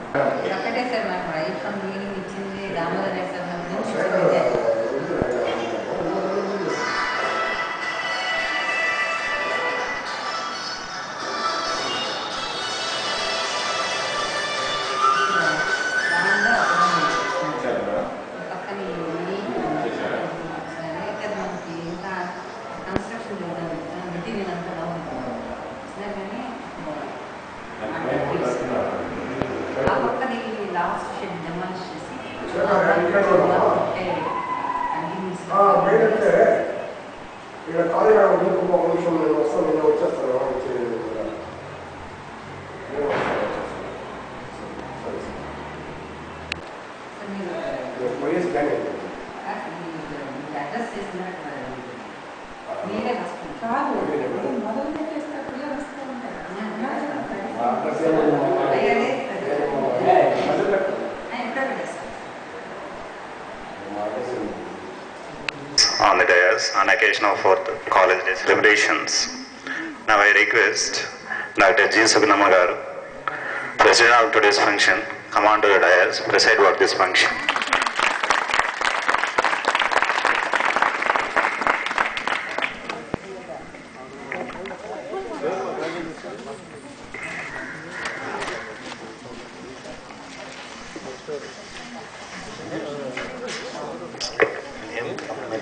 ఒకటే సార్ మాకు right from beginning ఇచ్చింది దామోదర్ సార్ నుంచి ఇచ్చింది. పక్కన మనకి ఇంకా కన్స్ట్రక్షన్ మెటీరియల్ అంతా బాగుంటుంది కానీ ఆ పక్కన లాస్ట్ షెడ్ డెమాలిష్ చేసి ఇక్కడ ఖాళీగా నిమిషం నేను వస్తాను, నేను వచ్చేస్తాను. పోయేసి కానీ అడ్రస్ చేసినట్టు మీరే వస్తుంది మొదలు పెట్టేస్తారు పిల్లలు వస్తూ ఉంటారు. On the dais on occasion of 4th college day celebrations. Now I request Dr. G. Sugunama garu, President of today's function, come on to the dais, preside over this function.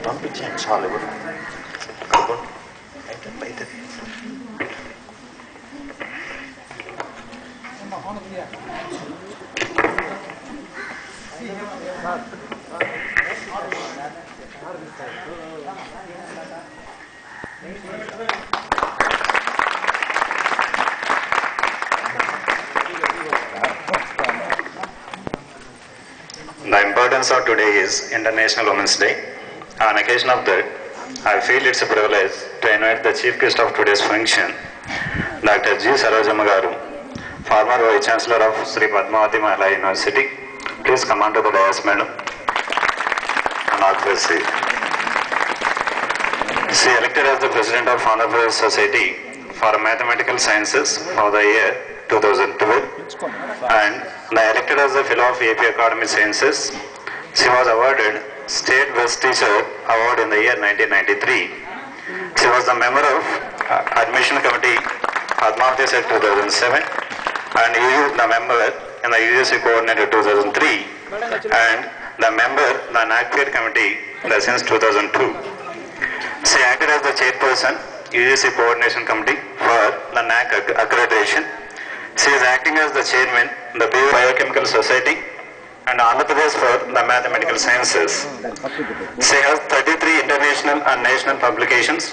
పంపించాను చాలు అయితే The importance of today is International Women's Day. On occasion of that, I feel it's a privilege to invite the chief guest of today's function, Dr. G. Sarojamma garu, former Vice Chancellor of Sri Padmavati Mahila University. Please come on to the dais, madam. And all proceed. She elected as the President of Andhra Pradesh Society for Mathematical Sciences for the year 2012 and elected as the Fellow of AP Academy Sciences. She was awarded State Best Teacher Award in the year 1993. She was the member of Admission Committee Padmavati Set 2007 and the member in the UGC Coordinator 2003 and the member in the NACPED Committee since 2002. She acted as the chairperson UGC Coordination Committee for the NAC accreditation. She is acting as the chairman in the Biochemical Society and Andhra Pradesh for the Mathematical Sciences. She has 33 international and national publications.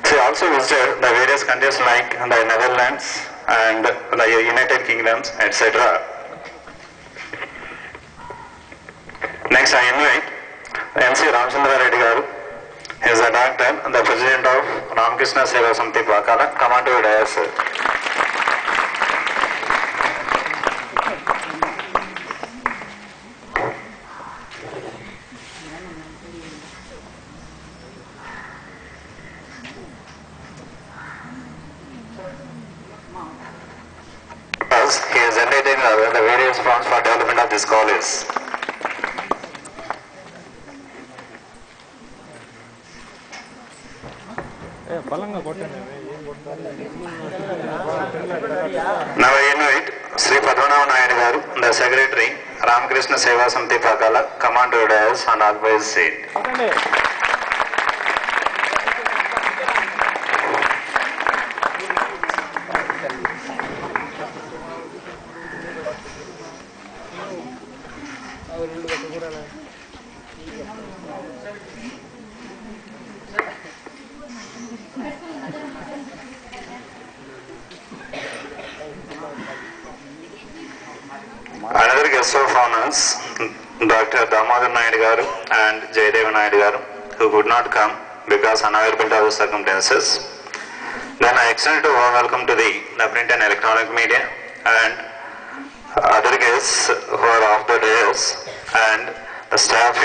She also visited the various countries like the Netherlands and the United Kingdoms, etc. Next, I invite MC Ramchandra Reddy garu. He is a doctor and the president of Ramakrishna Seva Samiti Pakala. Come on to the dais, sir. He is entertaining the various funds for development of this college. Now I invite Sri Padmanabha Nayudu garu, the Secretary, Ramakrishna Seva Samiti Pakala, come on to the dais and occupy his seat. Another guest of honors, Dr. Damodar Nayudu garu and Jayadeva Nayudu garu, who could not come because unavailable of the circumstances. Then I extend a warm welcome to the print and electronic media and other guests who are off the dais and the staff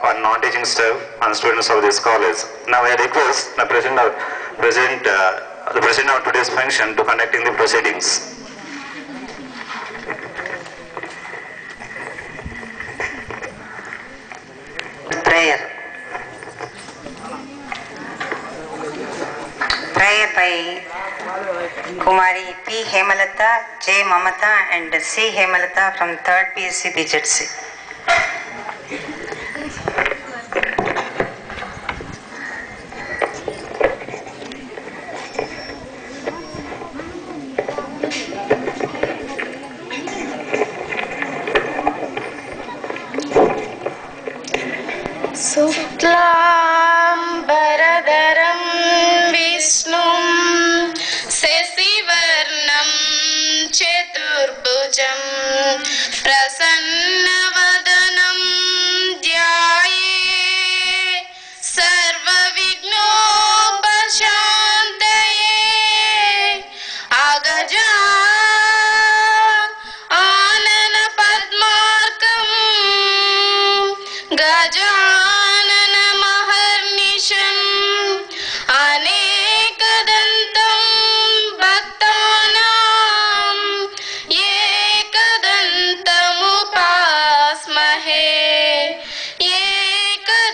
or non-teaching staff and students of this college. Now I request the president of today's function to conducting the proceedings. Namrata, J. Mamata and C. Hemalata from 3rd BSc BJC. शुक्लाम्बरधरं विष्णुं शशिवर्णं चतुर्भुजं प्रसन्नवदनं ध्याये सर्वविघ्नोपशान्तये अगजा आनन पद्मार्कं गजानन महर्निशम् अनेकदन्तं भक्तानां एकदन्तमुपास्महे एकदन्तमुपास्महे.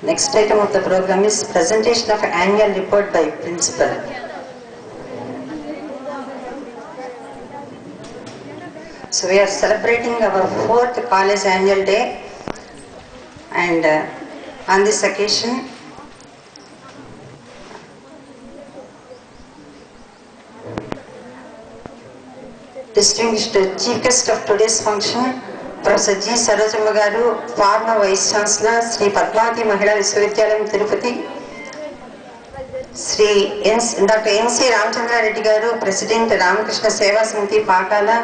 Next item of the program is presentation of annual report by principal. So we are celebrating our 4th college annual day, and on this occasion distinguished chief guest of today's function, Professor G. Sarojamma Garu, former Vice Chancellor, Sri Padmavati Mahila Vishwavidyalayam Tirupati, Sri Dr. N.C. Ramchandra Reddy Garu, President Ramakrishna Seva Samiti Pakala,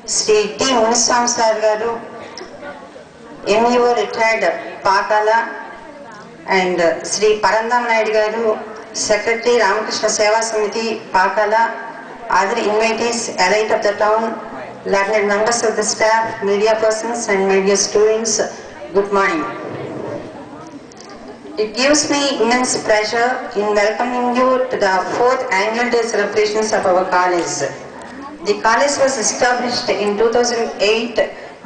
Sri T. Muniswamy Sir Garu, MEO retired Pakala, and Sri Parandam Naidu Garu, Secretary Ramakrishna Seva Samiti Pakala, other invitees, elite of the town, learned members of the staff, media persons and media students, good morning. It gives me immense pleasure in welcoming you to the 4th annual day celebrations of our college. The college was established in 2008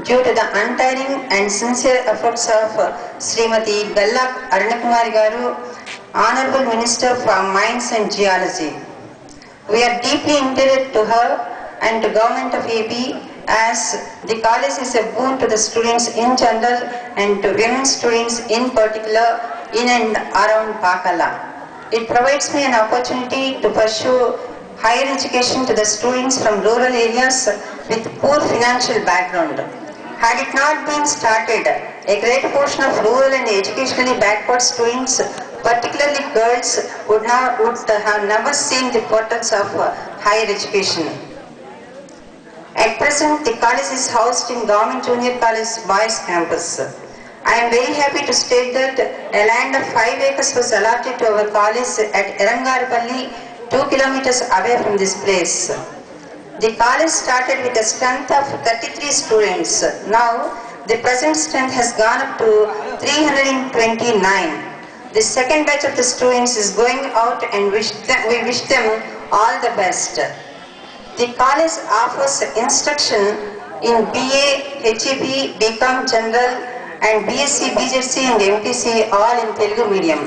due to the untiring and sincere efforts of Srimati Galla Arunkumari Garu, Honorable Minister for Mines and Geology. We are deeply indebted to her and to Government of AP, as the college is a boon to the students in general and to women students in particular in and around Pakala. It provides me an opportunity to pursue higher education to the students from rural areas with poor financial background. Had it not been started, a great portion of rural and educationally backward students, particularly girls, would have never seen the portals of higher education. At present, the college is housed in Government Junior College Boys Campus. I am very happy to state that a land of 5 acres was allotted to our college at Erangarpalli, 2 kilometers away from this place. The college started with a strength of 33 students. Now, the present strength has gone up to 329. The second batch of the students is going out and we wish them all the best. The college offers instruction in BA, HEP, BCom General and BSc, BJC and MPC all in Telugu medium.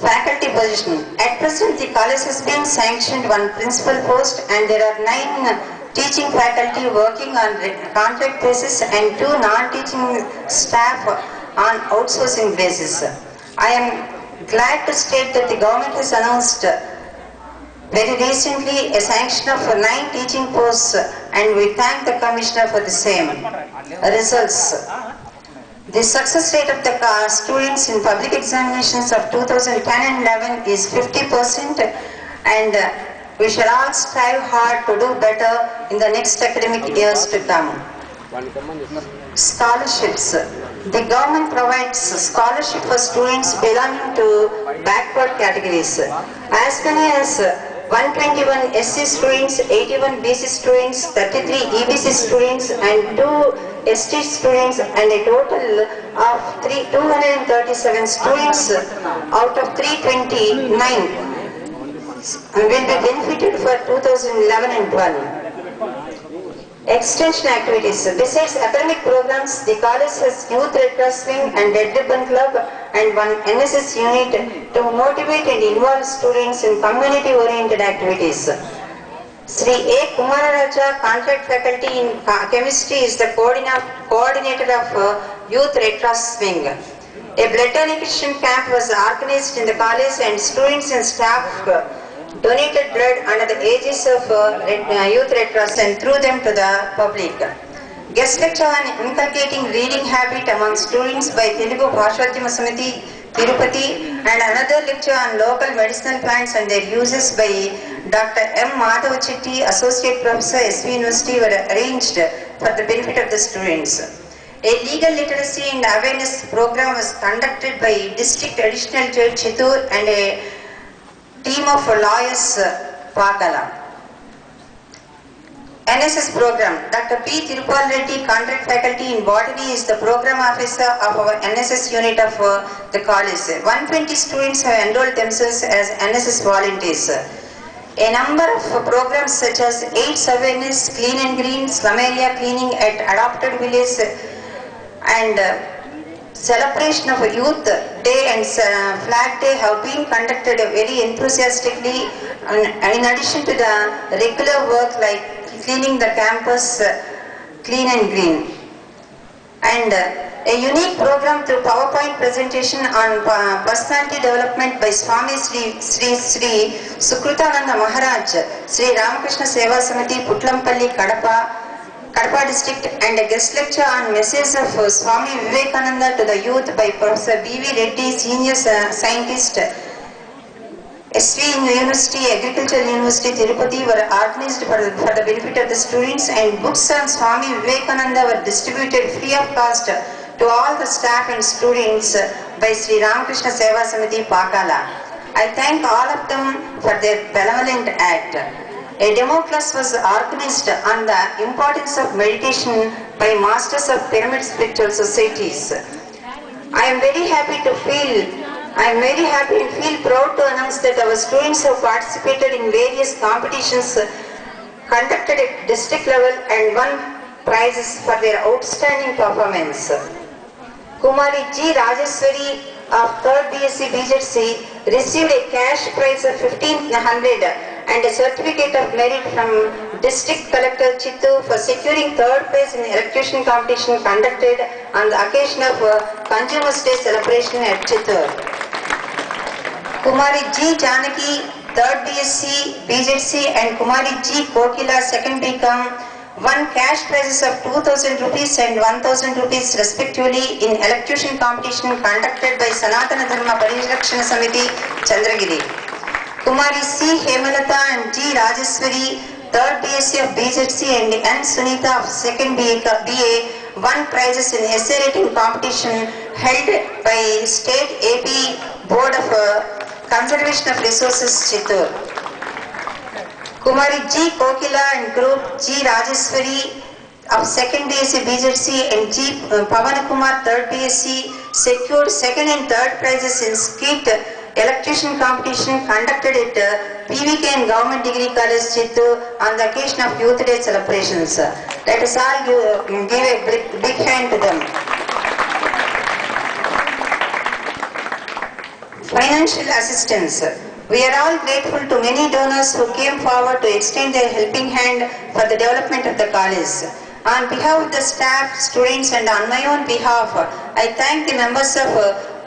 Faculty position. At present, the college has been sanctioned one principal post and there are 9 teaching faculty working on contract basis and 2 non-teaching staff on outsourcing basis. I am glad to state that the government has announced very recently a sanction of 9 teaching posts and we thank the Commissioner for the same. Results. The success rate of the students in public examinations of 2010 and 11 is 50% and we shall all strive hard to do better in the next academic years to come. Scholarships. The government provides scholarship for students belonging to backward categories. As many as 121 SC students, 81 BC students, 33 EBC students and 2 ST students and a total of 237 students out of 329 will be benefited for 2011 and 12. Extension activities. Besides academic programs, the college has Youth Red Cross Wing and Red Ribbon Club and one NSS unit to motivate and involve students in community-oriented activities. Sri A. Kumararaja, contract faculty in chemistry, is the coordinator of Youth Red Cross Wing. A blood donation camp was organized in the college and students and staff donated blood under the aegis of Youth Red Cross and threw them to the public. Guest lecture on inculcating reading habit among students by Telugu Bhashodyama Samiti, Tirupati, and another lecture on local medicinal plants and their uses by Dr. M. Madhav Chetty, Associate Professor, SV University, were arranged for the benefit of the students. A legal literacy and awareness program was conducted by District Additional Judge Chittur and a team of lawyers Pakala. NSS program. Dr. P. Tirupal Reddy, contract faculty in botany, is the program officer of our NSS unit of the college. 120 students have enrolled themselves as NSS volunteers. A number of programs such as AIDS awareness, clean and green, slum area cleaning at adopted village and celebration of a youth day and flag day have been conducted very enthusiastically, and in addition to the regular work like cleaning the campus clean and green. And a unique program through PowerPoint presentation on personality development by Swami Sri Sukritananda Maharaj, Sri Ramakrishna Seva Samiti, Putlampalli, Kadapa district, and a guest lecture on message of Swami Vivekananda to the youth by Professor B.V. Reddy, senior scientist, SV University, Agricultural University, Tirupati, were organized for the benefit of the students, and books on Swami Vivekananda were distributed free of cost to all the staff and students by Sri Ramakrishna Seva Samiti, Pakala. I thank all of them for their benevolent act. A demo class was organized on the importance of meditation by Masters of Pyramid Spiritual Societies. I am very happy and feel proud to announce that our students have participated in various competitions conducted at district level and won prizes for their outstanding performance. Kumari G. Rajeswari of 3rd BSc BJC received a cash prize of 1500 and a certificate of merit from District Collector Chittoor for securing 3rd place in the elocution competition conducted on the occasion of Consumers Day celebration at Chittoor. Kumari G. Janaki, 3rd BSc BJC and Kumari G. Kokila, 2nd BCom won cash prizes of 2000 rupees and 1000 rupees respectively in elocution competition conducted by Sanatana Dharma Parirakshana Samiti, Chandragiri. Kumari C. Hemalata and G. Rajeswari, 3rd BSc of BJC and N. Sunita of 2nd BA won prizes in essay writing competition held by State AP Board of Conservation of Resources, Chittoor. Kumari G. Kokila and Group G. Rajeswari of 2nd BSc BJC and G. Pavanakumar 3rd BSc secured 2nd and 3rd prizes in skit elocution competition conducted at PVK and Government Degree College, Chittoor on the occasion of Youth Day celebrations. Let us all give a big hand to them. Financial assistance. We are all grateful to many donors who came forward to extend their helping hand for the development of the college. On behalf of the staff, students and on my own behalf, I thank the members of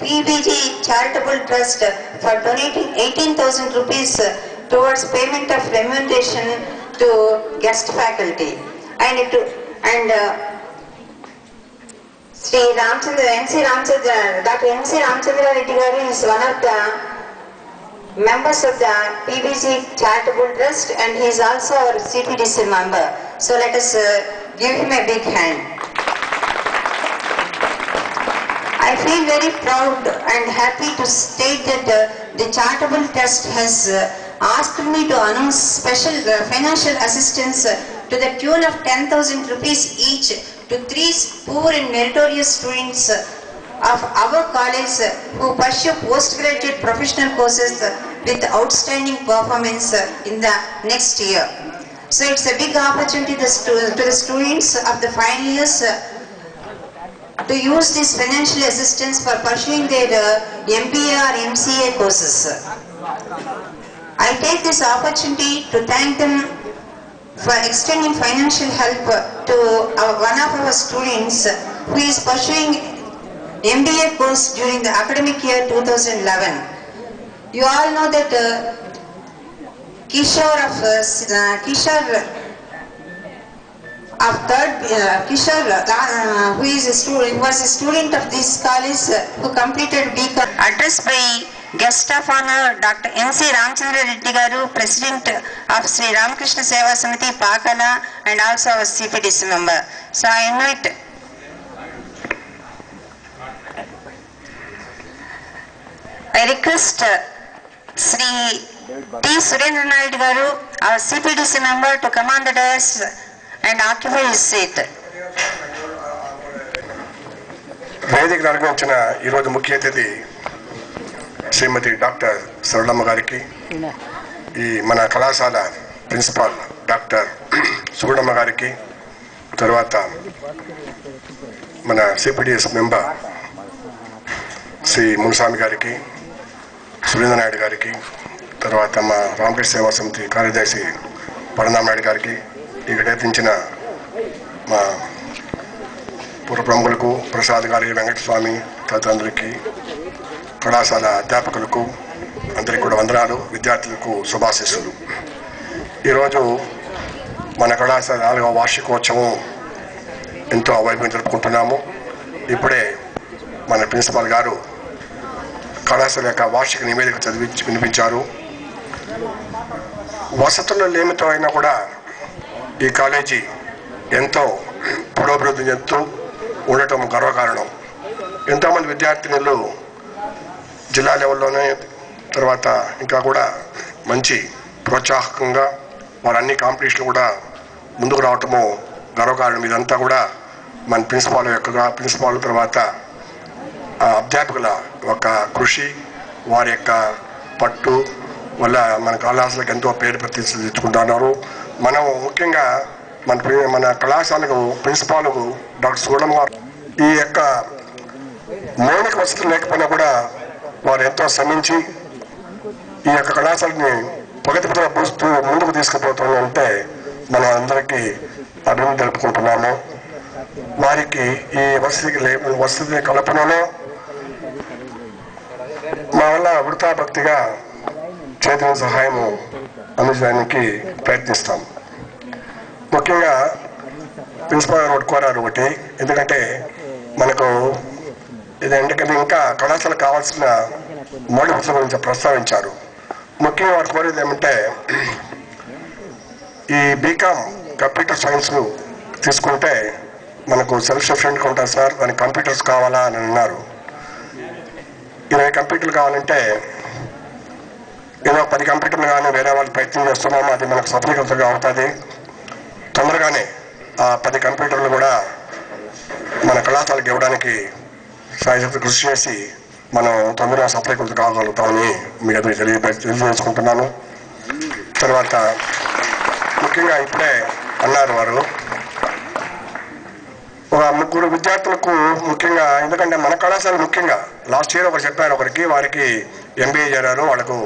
PBG Charitable Trust for donating 18,000 rupees towards payment of remuneration to guest faculty. Sri Ramchandra, Dr. M.C. Ramchandra Reddy Garu is one of the members of the PBG Charitable Trust and he is also our CPDC member. So let us give him a big hand. I feel very proud and happy to state that the Charitable Trust has asked me to announce special financial assistance to the tune of 10,000 rupees each to 3 poor and meritorious students of our college who pursue postgraduate professional courses with outstanding performance in the next year. So it's a big opportunity to the students of the final years to use this financial assistance for pursuing their MBA or MCA courses. I take this opportunity to thank them for extending financial help to one of our students who is pursuing MBA course during the academic year 2011. You all know that Kishore, who is a student, was a student of this college who completed BCom. Addressed by Guest of Honor Dr. M.C. Ramchandra Reddy Garu, President of Sri Ramakrishna Seva Samiti Pakala and also our CPDC member. So I invite I request Sri T. Surendra Naidu Garu, our CPDC member, to come on the dais and occupy his seat. వేదికను అలంకరించిన ఈరోజు ముఖ్య అతిథి శ్రీమతి doctor Saralamma గారికి, ఈ మన కళాశాల principal doctor Sugunamma గారికి, తర్వాత మన సిపిడిఎస్ మెంబర్ శ్రీ మునుస్వామి గారికి, సురేంద్ర నాయుడు గారికి, తర్వాత మా రామకృష్ణ సేవా సమితి కార్యదర్శి పరనామ నాయుడు గారికి, ఇక్కడ ఎత్తించిన మా పూర్వ ప్రముఖులకు, ప్రసాద్ గారికి, వెంకటస్వామి తదితరులందరికీ, కళాశాల అధ్యాపకులకు అందరికీ కూడా వందనాలు, విద్యార్థులకు శుభాశీస్సులు. ఈరోజు మన కళాశాల 4వ వార్షికోత్సవం ఎంతో వైభవం జరుపుకుంటున్నాము. ఇప్పుడే మన ప్రిన్సిపాల్ గారు కళాశాల యొక్క వార్షిక నివేదిక వినిపించారు. వసతుల లేమితో అయినా కూడా ఈ కాలేజీ ఎంతో పురోభివృద్ధి చెందుతూ ఉండటం గర్వకారణం. ఎంతోమంది విద్యార్థినులు జిల్లా లెవెల్లోనే, తర్వాత ఇంకా కూడా మంచి ప్రోత్సాహకంగా వారు అన్ని కాంపిటీషన్లు కూడా ముందుకు రావటము గర్వకారణం. ఇదంతా కూడా మన ప్రిన్సిపాల్ తర్వాత అధ్యాపకుల యొక్క కృషి, వారి యొక్క పట్టు వల్ల మన కళాశాలకు ఎంతో పేరు ప్రతిష్టలు తెచ్చుకుంటున్నారు. మనం ముఖ్యంగా మన కళాశాలకు ప్రిన్సిపాల్కు డాక్టర్ సూడమ్మ గారు ఈ యొక్క మౌలిక వసతులు లేకపోయినా కూడా వారు ఎంతో శ్రమించి ఈ యొక్క కళాశాలని ప్రగతిపథంలో పూస్తూ ముందుకు తీసుకుపోతుందంటే మనం అందరికీ అభివృద్ధి తెలుపుకుంటున్నాము. వారికి ఈ వసతి కల్పనలో మా వల్ల వృతాభక్తిగా చేతుల సహాయము అందించడానికి ప్రయత్నిస్తాం. ముఖ్యంగా ప్రిన్సిపల్ గారు ఒకటి కోరారు ఒకటి, ఎందుకంటే మనకు ఎందుకంటే ఇంకా కళాశాలకు కావాల్సిన మౌలిక వసతుల గురించి ప్రస్తావించారు. ముఖ్యంగా వారు కోరేది ఏమంటే ఈ బీకామ్ కంప్యూటర్ సైన్స్ తీసుకుంటే మనకు సెల్ఫ్ సఫిషియెంట్గా ఉంటుంది సార్, దానికి కంప్యూటర్స్ కావాలా అని అన్నారు. 20 కంప్యూటర్లు కావాలంటే ఏదో 10 కంప్యూటర్లు కానీ వేరే వాళ్ళు ప్రయత్నం చేస్తున్నాము, అది మనకు సఫలీకృతంగా అవుతుంది. తొందరగానే ఆ 10 కంప్యూటర్లు కూడా మన కళాశాలకు ఇవ్వడానికి సాయశక్తి కృషి చేసి మనం తొందరగా సఫలీకృతం కాగలుగుతామని మీకు అది తెలియజేసుకుంటున్నాను. తర్వాత ముఖ్యంగా ఇప్పుడే అన్నారు వారు ఒక 3 విద్యార్థులకు ముఖ్యంగా, ఎందుకంటే మన కళాశాల ముఖ్యంగా లాస్ట్ ఇయర్ ఒకరు చెప్పారు, ఒకరికి వారికి MBA చేరారు, వాళ్ళకు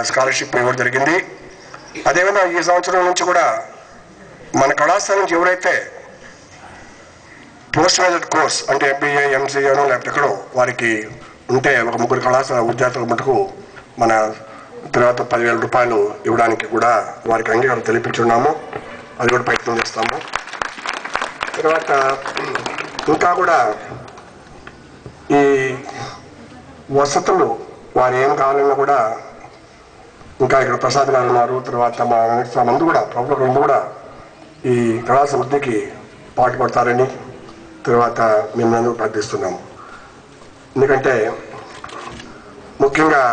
స్కాలర్షిప్ ఇవ్వడం జరిగింది. అదేవిధంగా ఈ సంవత్సరం నుంచి కూడా మన కళాశాల నుంచి ఎవరైతే పోస్ట్ గ్రాడ్యుయేట్ కోర్స్ అంటే MBA MCAనో లేకపోతే ఎక్కడో వారికి ఉంటే ఒక 3 కళాశాల విద్యార్థుల మటుకు మన తర్వాత 10,000 రూపాయలు ఇవ్వడానికి కూడా వారికి అంగీకారం తెలిపించున్నాము. అది కూడా ప్రయత్నం చేస్తాము. తర్వాత ఇంకా కూడా ఈ వసతులు వారు ఏం కావాలన్నా కూడా ఇంకా ఇక్కడ ప్రసాద్ గారు ఉన్నారు, తర్వాత మా మంది కూడా ప్రభుత్వం కూడా ఈ కళాశాల వృద్ధికి పాటుపడతారని తర్వాత మేము ప్రార్థిస్తున్నాము. ఎందుకంటే ముఖ్యంగా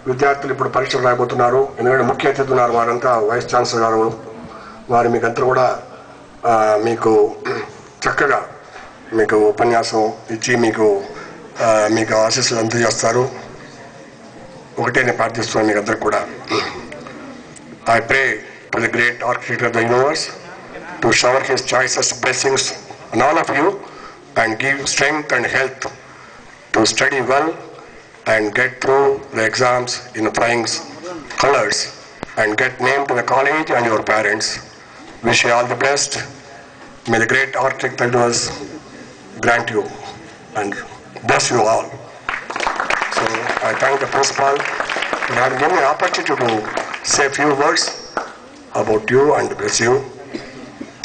విద్యార్థులు ఇప్పుడు పరీక్షలు రాయబోతున్నారు. ఎందుకంటే ముఖ్య అతిథులు ఉన్నారు, వారంతా వైస్ ఛాన్సలర్ గారు, వారు మీకంతా కూడా మీకు చక్కగా మీకు ఉపన్యాసం ఇచ్చి మీకు ఆశీస్సులు అందజేస్తారు. ఒకటే నేను ప్రార్థిస్తున్నాను మీకు అందరికి కూడా. I pray for the great architect of the universe to shower his choices blessings on all of you and give strength and health to study well and get through the exams in flying colors and get named to the college and your parents. Wish you all the best. May the great architect that was grant you and bless you all. So I thank the principal for having given me an opportunity to say a few words about you and bless you.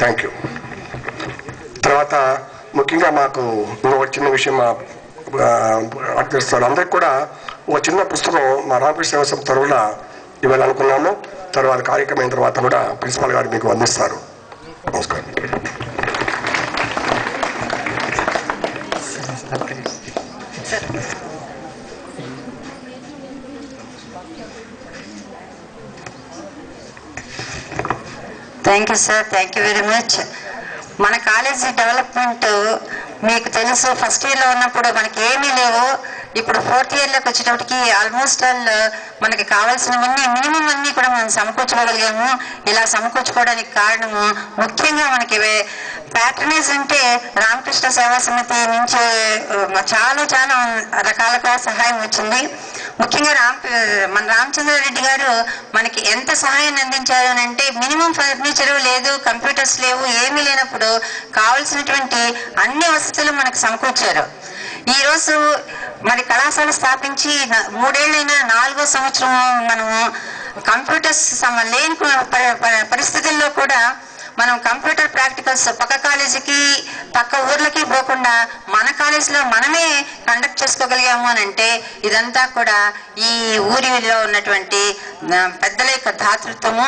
Thank you. తర్వాత ముఖ్యంగా మాకు ఇంకొక చిన్న విషయం అర్థిస్తారు అందరికి కూడా ఒక చిన్న పుస్తకం మా రామకృష్ణ సేవా సంస్థ తరఫున ఇవ్వాలనుకున్నాము. తర్వాత కార్యక్రమం అయిన తర్వాత కూడా ప్రిన్సిపాల్ గారు మీకు అందిస్తారు. నమస్కారం. Thank you sir, thank you very much. మన కాలేజీ డెవలప్మెంట్ మీకు తెలుసు, ఫస్ట్ ఇయర్లో ఉన్నప్పుడు మనకి ఏమీ లేవు. ఇప్పుడు 4th ఇయర్లోకి వచ్చేటప్పటికి ఆల్మోస్ట్ ఆల్ మనకి కావాల్సినవన్నీ మినిమం అన్నీ కూడా మనం సమకూర్చుకోగలిగాము. ఇలా సమకూర్చుకోవడానికి కారణము ముఖ్యంగా మనకి ప్యాట్రనైజ్ అంటే రామకృష్ణ సేవా సమితి నుంచి చాలా చాలా రకాలుగా సహాయం వచ్చింది. ముఖ్యంగా మన రామచంద్రారెడ్డి గారు మనకి ఎంత సహాయాన్ని అందించారు అని అంటే, మినిమం ఫర్నిచర్ లేదు, కంప్యూటర్స్ లేవు, ఏమీ లేనప్పుడు కావాల్సినటువంటి అన్ని వసతులు మనకు సమకూర్చారు. ఈరోజు మరి కళాశాల స్థాపించి 3 ఏళ్ళైనా 4వ సంవత్సరం మనము కంప్యూటర్స్ లేని పరిస్థితుల్లో కూడా మనం కంప్యూటర్ ప్రాక్టికల్స్ పక్క కాలేజీకి పక్క ఊర్లకి పోకుండా మన కాలేజీలో మనమే కండక్ట్ చేసుకోగలిగాము అని అంటే ఇదంతా కూడా ఈ ఊరిలో ఉన్నటువంటి పెద్దల యొక్క దాతృత్వము.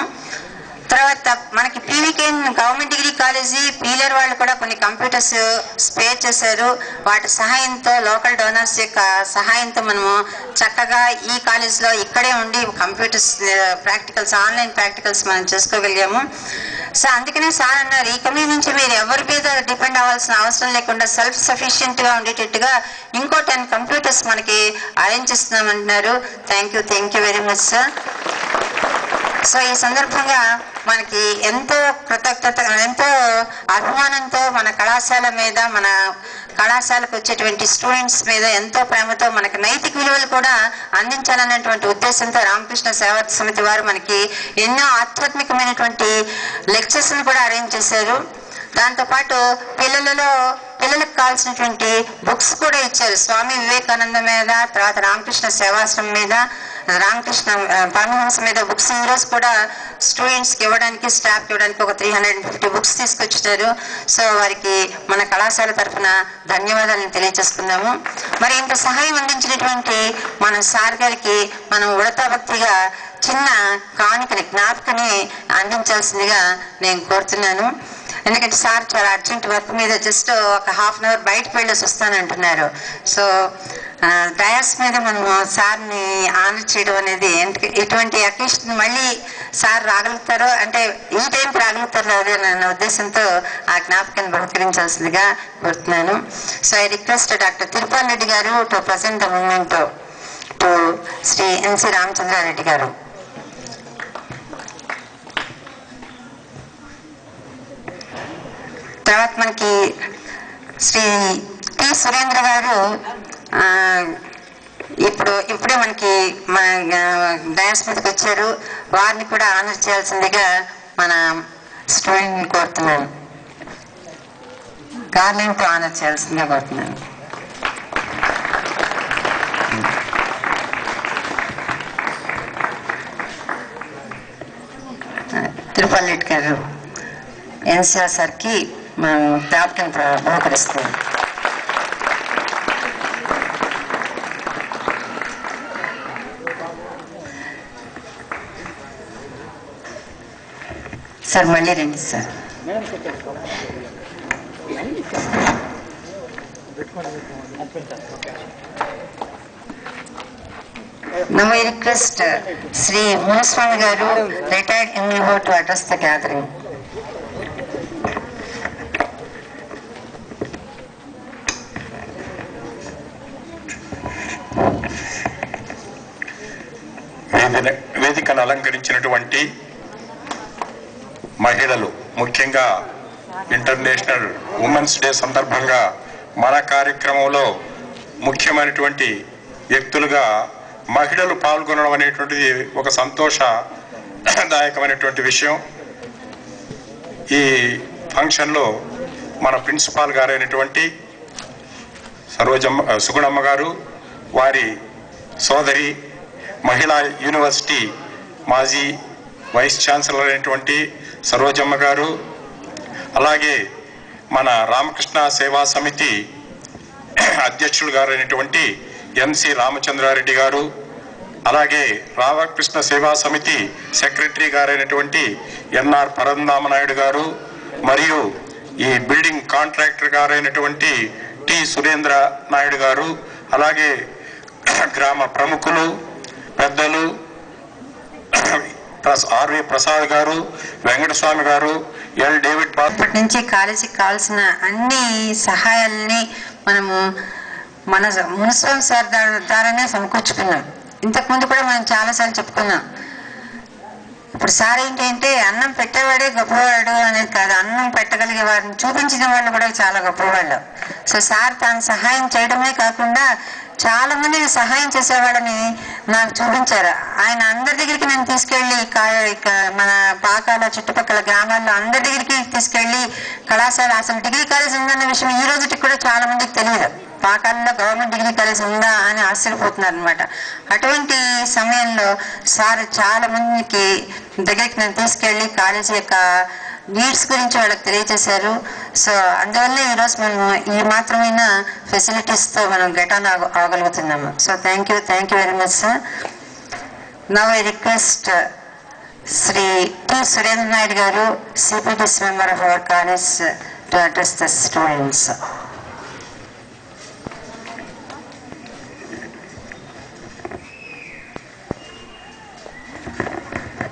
తర్వాత మనకి PVKN government degree college peeler వాళ్ళు కూడా కొన్ని కంప్యూటర్స్ స్పేర్ చేశారు. వాటి సహాయంతో లోకల్ డోనర్స్ యొక్క సహాయంతో మనము చక్కగా ఈ కాలేజ్లో ఇక్కడే ఉండి కంప్యూటర్స్ ప్రాక్టికల్స్ ఆన్లైన్ ప్రాక్టికల్స్ మనం చేసుకోగలిగాము. సో అందుకనే సార్ అన్నారు, ఈ కమ్యూనిటీ నుంచి మీరు ఎవరి మీద డిపెండ్ అవ్వాల్సిన అవసరం లేకుండా సెల్ఫ్ సఫిషియెంట్గా ఉండేటట్టుగా ఇంకో 10 కంప్యూటర్స్ మనకి అరేంజ్ చేస్తున్నామంటున్నారు. Thank you very much sir. So ఈ సందర్భంగా మనకి ఎంతో కృతజ్ఞత, ఎంతో అభిమానంతో మన కళాశాల మీద, మన కళాశాలకు వచ్చేటువంటి స్టూడెంట్స్ మీద ఎంతో ప్రేమతో మనకి నైతిక విలువలు కూడా అందించాలనేటువంటి ఉద్దేశంతో రామకృష్ణ సేవా సమితి వారు మనకి ఎన్నో ఆధ్యాత్మికమైనటువంటి లెక్చర్స్ని కూడా అరేంజ్ చేశారు. దాంతోపాటు పిల్లలకు కావాల్సినటువంటి బుక్స్ కూడా ఇచ్చారు. స్వామి వివేకానంద మీద, తర్వాత రామకృష్ణ సేవాశ్రమం మీద, రామకృష్ణ పరమహంస మీద బుక్స్ ఈ రోజు కూడా స్టూడెంట్స్కి ఇవ్వడానికి, స్టాఫ్కి ఇవ్వడానికి ఒక 350 బుక్స్ తీసుకొచ్చారు. సో వారికి మన కళాశాల తరఫున ధన్యవాదాలను తెలియజేసుకున్నాము. మరి ఇంత సహాయం అందించినటువంటి మన సార్ గారికి మనం ఉడతాభక్తిగా చిన్న కానుకని, జ్ఞాపకని అందించాల్సిందిగా నేను కోరుతున్నాను. ఎందుకంటే సార్ చాలా అర్జెంట్ వర్క్ మీద జస్ట్ ఒక ½ అవర్ బయటకు వెళ్ళేసి వస్తానంటున్నారు. సో డయాస్ మీద మనం సార్ని ఆనర్ చేయడం అనేది, ఇటువంటి అకేషన్ మళ్ళీ సార్ రాగలుగుతారో, అంటే ఈ టైంకి రాగలుగుతారో అదే నా ఉద్దేశంతో ఆ జ్ఞాపకాన్ని బహుకరించాల్సిందిగా కోరుతున్నాను. So I request doctor Tirupal Reddy garu to present the moment to Shri NC Ramachandrareddy garu. తర్వాత మనకి శ్రీ టి సురేంద్ర గారు ఇప్పుడే మనకి డయాస్ మీదకి వచ్చారు. వారిని కూడా ఆనర్ చేయాల్సిందిగా మన స్టూడెంట్ని కోరుతున్నాను. గార్లెండ్తో ఆనర్ చేయాల్సిందిగా కోరుతున్నాను. తిరుపతి రెడ్డి గారు ఎన్సిఆర్ సార్కి మనం జ్ఞాపకం బహుకరిస్తాం. సార్ మళ్ళీ రండి sir. Now I request Sri Munaswami Garu, retired MLO, to address the gathering. వేదికను అలంకరించినటువంటి మహిళలు, ముఖ్యంగా ఇంటర్నేషనల్ ఉమెన్స్ డే సందర్భంగా మన కార్యక్రమంలో ముఖ్యమైనటువంటి వ్యక్తులుగా మహిళలు పాల్గొనడం అనేటువంటిది ఒక సంతోషదాయకమైనటువంటి విషయం. ఈ ఫంక్షన్లో మన ప్రిన్సిపాల్ గారైనటువంటి సుగుణమ్మ గారు, వారి సోదరి, మహిళా యూనివర్సిటీ మాజీ వైస్ ఛాన్సలర్ అయినటువంటి సరోజమ్మ గారు, అలాగే మన రామకృష్ణ సేవా సమితి అధ్యక్షులు గారైనటువంటి ఎన్సి రామచంద్రారెడ్డి గారు, అలాగే రామకృష్ణ సేవా సమితి సెక్రటరీ గారైనటువంటి ఎన్ఆర్ పరంధామనాయుడు గారు, మరియు ఈ బిల్డింగ్ కాంట్రాక్టర్ గారైనటువంటి టి సురేంద్ర నాయుడు గారు, అలాగే గ్రామ ప్రముఖులు, పెద్దలు ఆర్వి ప్రసాద్ గారు, వెంకటస్వామి గారు, ఎల్ డేవిడ్. ఇప్పటి నుంచి కాలేజీకి కావాల్సిన అన్ని సహాయాలని మనము మన మున్సిపల్ సార్ ద్వారానే సమకూర్చుకున్నాం. ఇంతకుముందు కూడా మనం చాలాసార్లు చెప్పుకున్నాం. ఇప్పుడు సార్ ఏంటంటే అన్నం పెట్టేవాడే గొప్పవాడు అనేది కాదు, అన్నం పెట్టగలిగే వారిని చూపించిన వాళ్ళు కూడా చాలా గొప్పవాళ్ళు. సో సార్ తాను సహాయం చేయడమే కాకుండా చాలా మందిని సహాయం చేసేవాళ్ళని నాకు చూపించారు. ఆయన అందరి దగ్గరికి నేను తీసుకెళ్ళి మన పాకాల చుట్టుపక్కల గ్రామాల్లో అందరి దగ్గరికి తీసుకెళ్ళి కళాశాల, అసలు డిగ్రీ కాలేజ్ ఉందన్న విషయం ఈ రోజుకి కూడా చాలా మందికి తెలియదు. పాకాలలో గవర్నమెంట్ డిగ్రీ కాలేజ్ ఉందా అని ఆశ్చర్యపోతున్నారు అనమాట. అటువంటి సమయంలో సార్ చాలా మందికి దగ్గరికి నేను తీసుకెళ్ళి కాలేజీ యొక్క నీడ్స్ గురించి వాళ్ళకి తెలియజేశారు. సో అందువల్ల ఈరోజు మేము ఈ మాత్రమైన ఫెసిలిటీస్తో మనం గెటాన్ అవగలుగుతున్నాము. So thank you very much sir. Now I request Shri T Surendra Naidu garu, సిపిటిస్ member of our college, to address the students.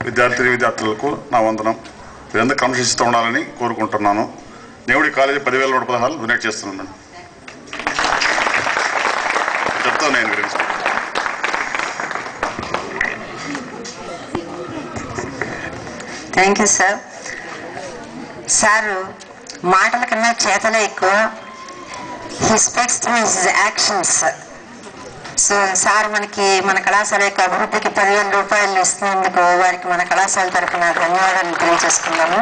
విద్యార్థులకు నా వందనం. మీరందరూ క్రమశిస్తూ ఉండాలని కోరుకుంటున్నాను. దేవుడి కాలేజీ 10,116 డొనేట్ చేస్తున్నాను. చెప్తాను నేను గురించి. Thank you sir. సారు మాటల కన్నా చేతలే ఎక్కువ. He speaks through his actions. So sir మనకి మన కళాశాల యొక్క అభివృద్ధికి 10,000 రూపాయలు ఇస్తున్నందుకు వారికి మన కళాశాల తరఫున ధన్యవాదాలు తెలియజేసుకున్నాము.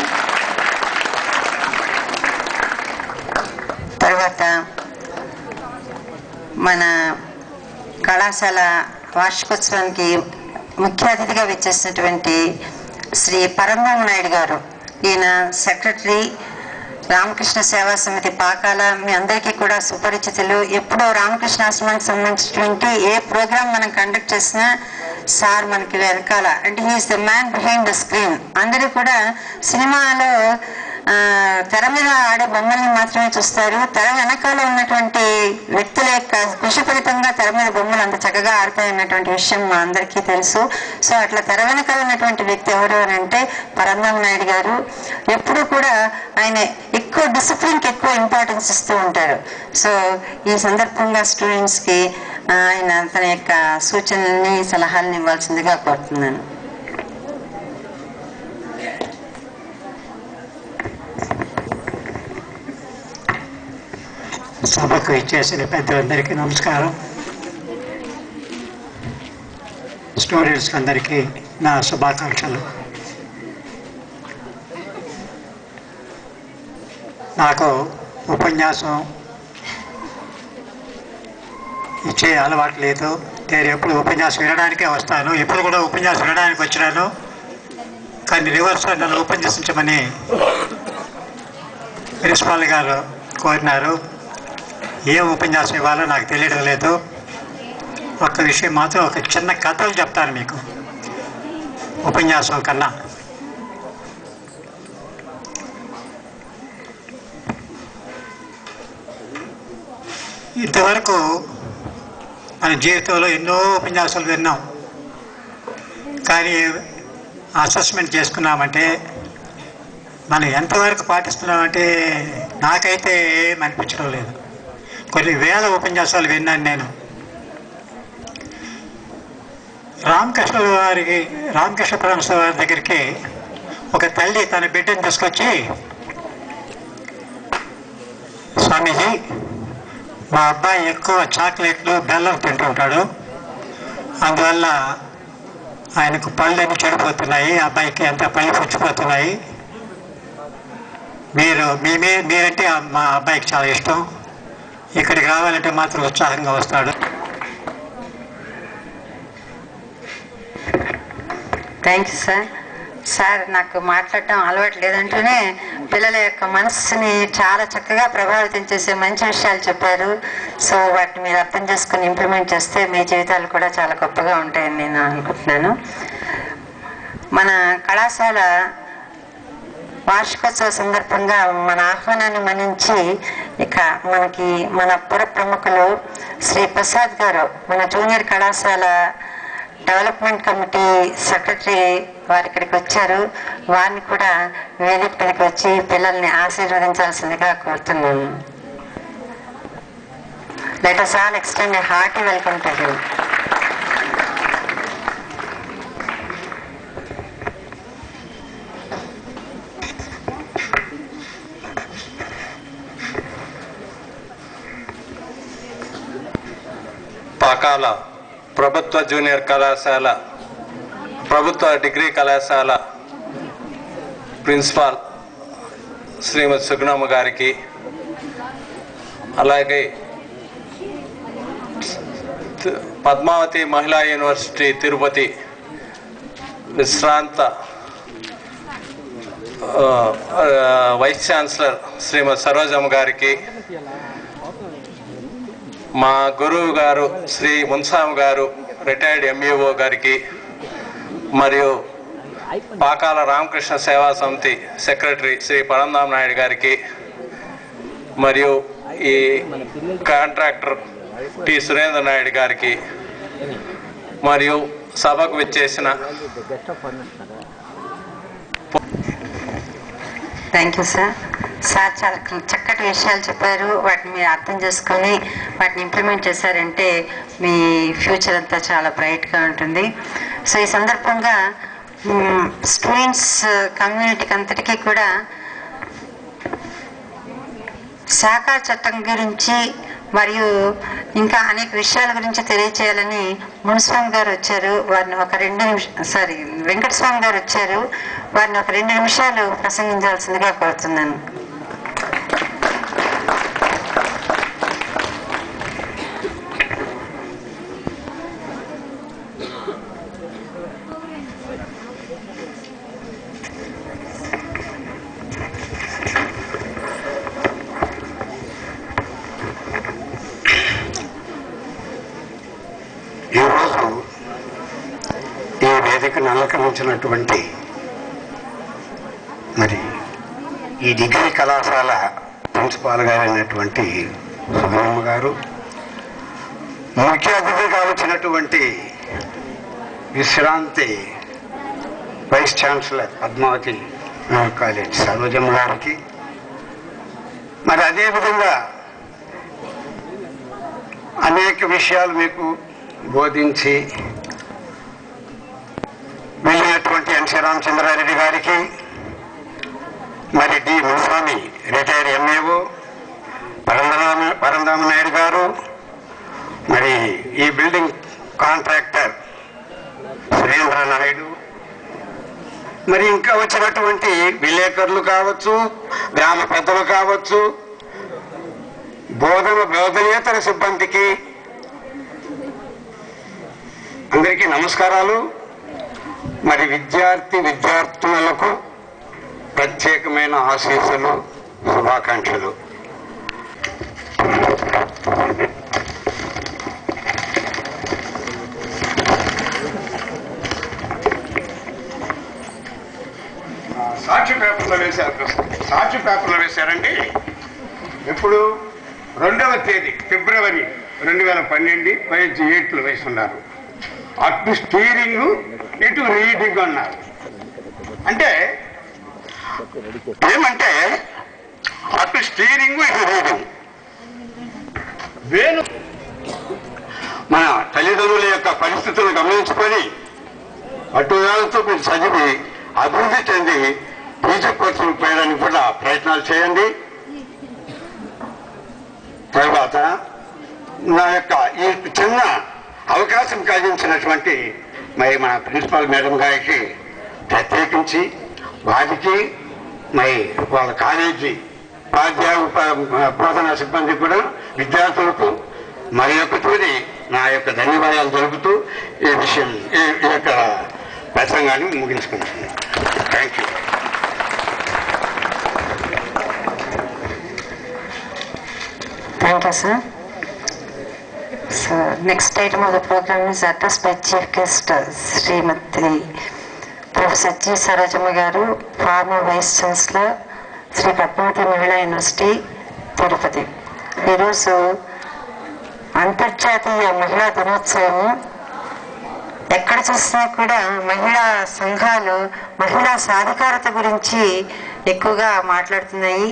తర్వాత మన కళాశాల వార్షికోత్సవానికి ముఖ్య అతిథిగా విచ్చేసినటువంటి శ్రీ పరంధామ నాయుడు గారు, ఈయన సెక్రటరీ రామకృష్ణ సేవా సమితి పాకాల. మీ అందరికీ కూడా సుపరిచితులు. ఎప్పుడో రామకృష్ణ ఆశ్రమానికి సంబంధించినటువంటి ఏ ప్రోగ్రామ్ మనం కండక్ట్ చేసినా సార్ మనకి వెనకాల, అంటే he is the man behind the screen. అందరూ కూడా సినిమాలో తెర మీద ఆడే బొమ్మల్ని మాత్రమే చూస్తారు. తెర వెనకాల ఉన్నటువంటి వ్యక్తుల యొక్క కృషిఫలితంగా తెర మీద బొమ్మలు అంత చక్కగా ఆడతాయన్నటువంటి విషయం మా అందరికీ తెలుసు. సో అట్లా తెర వెనకాల ఉన్నటువంటి వ్యక్తి ఎవరు అని అంటే పరంధామ నాయుడు గారు. ఎప్పుడు కూడా ఆయన ఎక్కువ డిసిప్లిన్కి ఎక్కువ ఇంపార్టెన్స్ ఇస్తూ ఉంటారు. సో ఈ సందర్భంగా స్టూడెంట్స్కి ఆయన తన యొక్క సూచనల్ని సలహాలను ఇవ్వాల్సిందిగా కోరుతున్నాను. సభకు ఇచ్చేసిన పెద్దలందరికీ నమస్కారం. స్టూడెంట్స్కి అందరికీ నా శుభాకాంక్షలు. నాకు ఉపన్యాసం ఇచ్చే అలవాటు లేదు. నేను ఎప్పుడు ఉపన్యాసం వినడానికే వస్తాను. ఇప్పుడు కూడా ఉపన్యాసం వినడానికి వచ్చినాను. కానీ రివర్స్ నన్ను ఉపన్యసించమని ప్రిన్సిపాల్ గారు కోరినారు. ఏం ఉపన్యాసం ఇవ్వాలో నాకు తెలియడం లేదు. ఒక్క విషయం మాత్రం, ఒక చిన్న కథలు చెప్తాను మీకు ఉపన్యాసం కన్నా. ఇంతవరకు మన జీవితంలో ఎన్నో ఉపన్యాసాలు విన్నాం. కానీ అసెస్మెంట్ చేసుకున్నామంటే మనం ఎంతవరకు పాటిస్తున్నామంటే నాకైతే ఏమనిపించడం లేదు. కొన్ని వేల ఉపన్యాసాలు విన్నాను నేను. రామకృష్ణ పరమహంస వారి దగ్గరికి ఒక తల్లి తన బిడ్డను తీసుకొచ్చి, స్వామీజీ మా అబ్బాయి ఎక్కువ చాక్లెట్లు బెల్లం తింటూ ఉంటాడు, అందువల్ల ఆయనకు పళ్ళని చెడిపోతున్నాయి, అబ్బాయికి అంత పళ్ళు పుచ్చిపోతున్నాయి. మీరంటే మా అబ్బాయికి చాలా ఇష్టం, ఇక్కడికి రావాలంటే మాత్రం ఉత్సాహంగా వస్తాడు. Thank you sir. సార్ నాకు మాట్లాడటం అలవాటు లేదంటూనే పిల్లల యొక్క మనస్సుని చాలా చక్కగా ప్రభావితం చేసే మంచి విషయాలు చెప్పారు. సో వాటిని మీరు అర్థం చేసుకుని ఇంప్లిమెంట్ చేస్తే మీ జీవితాలు కూడా చాలా గొప్పగా ఉంటాయని నేను అనుకుంటున్నాను. మన కళాశాల వార్షికోత్సవ సందర్భంగా మన ఆహ్వానాన్ని మన్నించి ఇక మనకి మన పుర ప్రముఖులు శ్రీ ప్రసాద్ గారు, మన జూనియర్ కళాశాల డెవలప్మెంట్ కమిటీ సెక్రటరీ వారు ఇక్కడికి వచ్చారు. వారిని కూడా వేదిక మీదకి వచ్చి పిల్లల్ని ఆశీర్వదించాల్సిందిగా కోరుతున్నాను. Let us all extend a hearty welcome to him. Pakala ప్రభుత్వ జూనియర్ కళాశాల, ప్రభుత్వ డిగ్రీ కళాశాల ప్రిన్సిపాల్ శ్రీమతి సుగుణమ్మ గారికి, అలాగే పద్మావతి మహిళా యూనివర్సిటీ తిరుపతి విశ్రాంత వైస్ ఛాన్సలర్ శ్రీమతి సరోజమ్మ గారికి, మా గురువు గారు శ్రీ మున్సామ్ గారు రిటైర్డ్ ఎంఈఓ గారికి, మరియు పాకాల రామకృష్ణ సేవా సమితి సెక్రటరీ శ్రీ పరంధామ నాయుడు గారికి, మరియు ఈ కాంట్రాక్టర్ టి సురేంద్ర నాయుడు గారికి, మరియు సభకు విచ్చేసిన థ్యాంక్ యూ సార్. సార్ చాలా చక్కటి విషయాలు చెప్పారు. వాటిని మీరు అర్థం చేసుకొని వాటిని ఇంప్లిమెంట్ చేశారంటే మీ ఫ్యూచర్ అంతా చాలా బ్రైట్గా ఉంటుంది. సో ఈ సందర్భంగా స్టూడెంట్స్ కమ్యూనిటీకి అంతటికీ కూడా శాఖా చట్టం గురించి మరియు ఇంకా అనేక విషయాల గురించి తెలియచేయాలని మునిస్వామి గారు వచ్చారు. వారిని ఒక 2 నిమిషాలు వెంకటస్వామి గారు వచ్చారు. వారిని ఒక 2 నిమిషాలు ప్రసంగించాల్సిందిగా కోరుతున్నాను. ఈరోజు ఈ వేదికను అలంకరించినటువంటి మరి ఈ డిగ్రీ కళాశాల ప్రిన్సిపాల్ గారైనటువంటి సుబ్రహ్మ గారు, ముఖ్య అతిథిగా వచ్చినటువంటి విశ్రాంతి vice chancellor Padmavathi college Sarojamma గారికి, మరి అదేవిధంగా అనేక విషయాలు మీకు బోధించి వెళ్ళినటువంటి ఎన్సి రామచంద్రారెడ్డి గారికి, మరి D Muniswamy retired MAO Paramdhama Naidu garu, మరి ఈ బిల్డింగ్ కాంట్రాక్టర్ సురేంద్ర నాయుడు, మరి ఇంకా వచ్చినటువంటి విలేకరులు కావచ్చు, గ్రామ పెద్దలు కావచ్చు, బోధనేతర సిబ్బందికి అందరికీ నమస్కారాలు. మరి విద్యార్థులకు ప్రత్యేకమైన ఆశీస్సులు, శుభాకాంక్షలు. సాక్షి పేపర్లో వేశారండి. ఎప్పుడు 2వ తేదీ ఫిబ్రవరి 2012 పేజ్ 8లో వేస్తున్నారు. అటు స్టీరింగ్ ఇటు రీడింగ్ అన్నారు. అంటే ఏమంటే అటు స్టీరింగ్ ఇటు రీడింగ్. మన తల్లిదండ్రుల యొక్క పరిస్థితులను గమనించుకొని అటు వేళతో మీరు చదివి అభివృద్ధి చెంది పీజీ కోర్సులు పోయడానికి కూడా ప్రయత్నాలు చేయండి. తర్వాత నా యొక్క ఈ చిన్న అవకాశం కలిగించినటువంటి మరి మన ప్రిన్సిపాల్ మేడం గారికి ప్రత్యేకించి, వారికి మరి వాళ్ళ కాలేజీ బోధనా సిబ్బంది కూడా, విద్యార్థులకు మరి ఒకటి నా యొక్క ధన్యవాదాలు జరుపుతూ ఈ యొక్క ప్రసంగాన్ని ముగించుకుంటున్నాను. Thank you. Thank you, sir. So, next item of the program is addressed by Chief Guest Srimati Professor G. Sarojamma Garu, former Vice Chancellor, Sri Padmavati Mahila University, Tirupati. ఈరోజు అంతర్జాతీయ మహిళా దినోత్సవం. ఎక్కడ చూసినా కూడా మహిళా సంఘాలు మహిళా సాధికారత గురించి ఎక్కువగా మాట్లాడుతున్నాయి.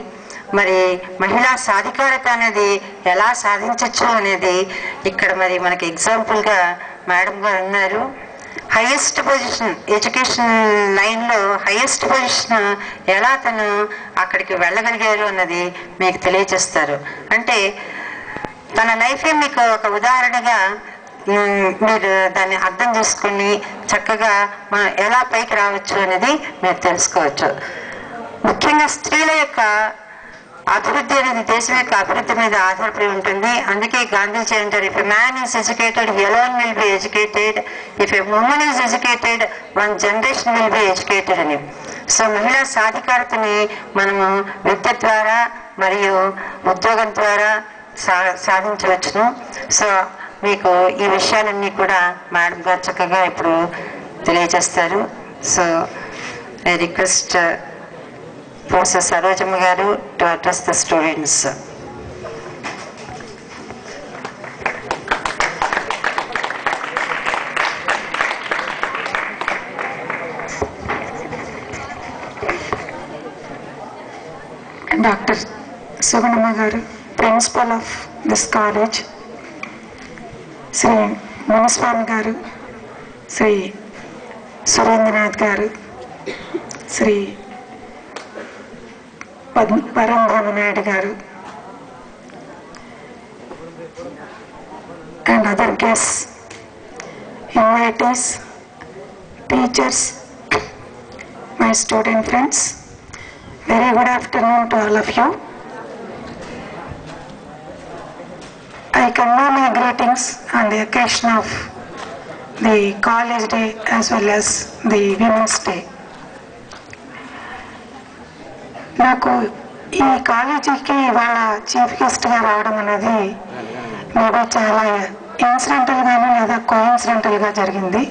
మరి మహిళా సాధికారత అనేది ఎలా సాధించవచ్చు అనేది ఇక్కడ మరి మనకి ఎగ్జాంపుల్గా మేడం గారు ఉన్నారు. హైయెస్ట్ పొజిషన్ ఎడ్యుకేషన్ లైన్లో హైయెస్ట్ పొజిషన్ ఎలా తను అక్కడికి వెళ్ళగలిగారు అన్నది మీకు తెలియజేస్తారు. అంటే తన లైఫే మీకు ఒక ఉదాహరణగా మీరు దాన్ని అర్థం చేసుకుని చక్కగా మనం ఎలా పైకి రావచ్చు అనేది మీరు తెలుసుకోవచ్చు. ముఖ్యంగా స్త్రీల యొక్క అభివృద్ధి అనేది దేశం యొక్క అభివృద్ధి మీద ఆధారపడి ఉంటుంది. అందుకే గాంధీజీ అంటారు, if a man is educated he alone will be educated, if a women is educated one generation will be educated అని. సో మహిళా సాధికారతని మనము విద్య ద్వారా మరియు ఉద్యోగం ద్వారా సాధించవచ్చును. సో మీకు ఈ విషయాలన్నీ కూడా మేడం గారు చక్కగా ఇప్పుడు తెలియజేస్తారు. So I request Professor Sarojamma Garu to address the students. Dr. Sugunamma Garu, Principal of this college, Sri Muniswami Garu, Sri Surendranath గారు, శ్రీ పరంధామనాయుడు గారు, and other guests, invitees, teachers, my student friends, very good afternoon to all of you. I convey my greetings on the occasion of the College Day as well as the Women's Day. నాకు ఈ కాలేజీకి ఇవాళ chief గెస్ట్గా రావడం అనేది maybe చాలా ఇన్సిడెంటల్గాను లేదా కోఇన్సిడెంటల్గా జరిగింది.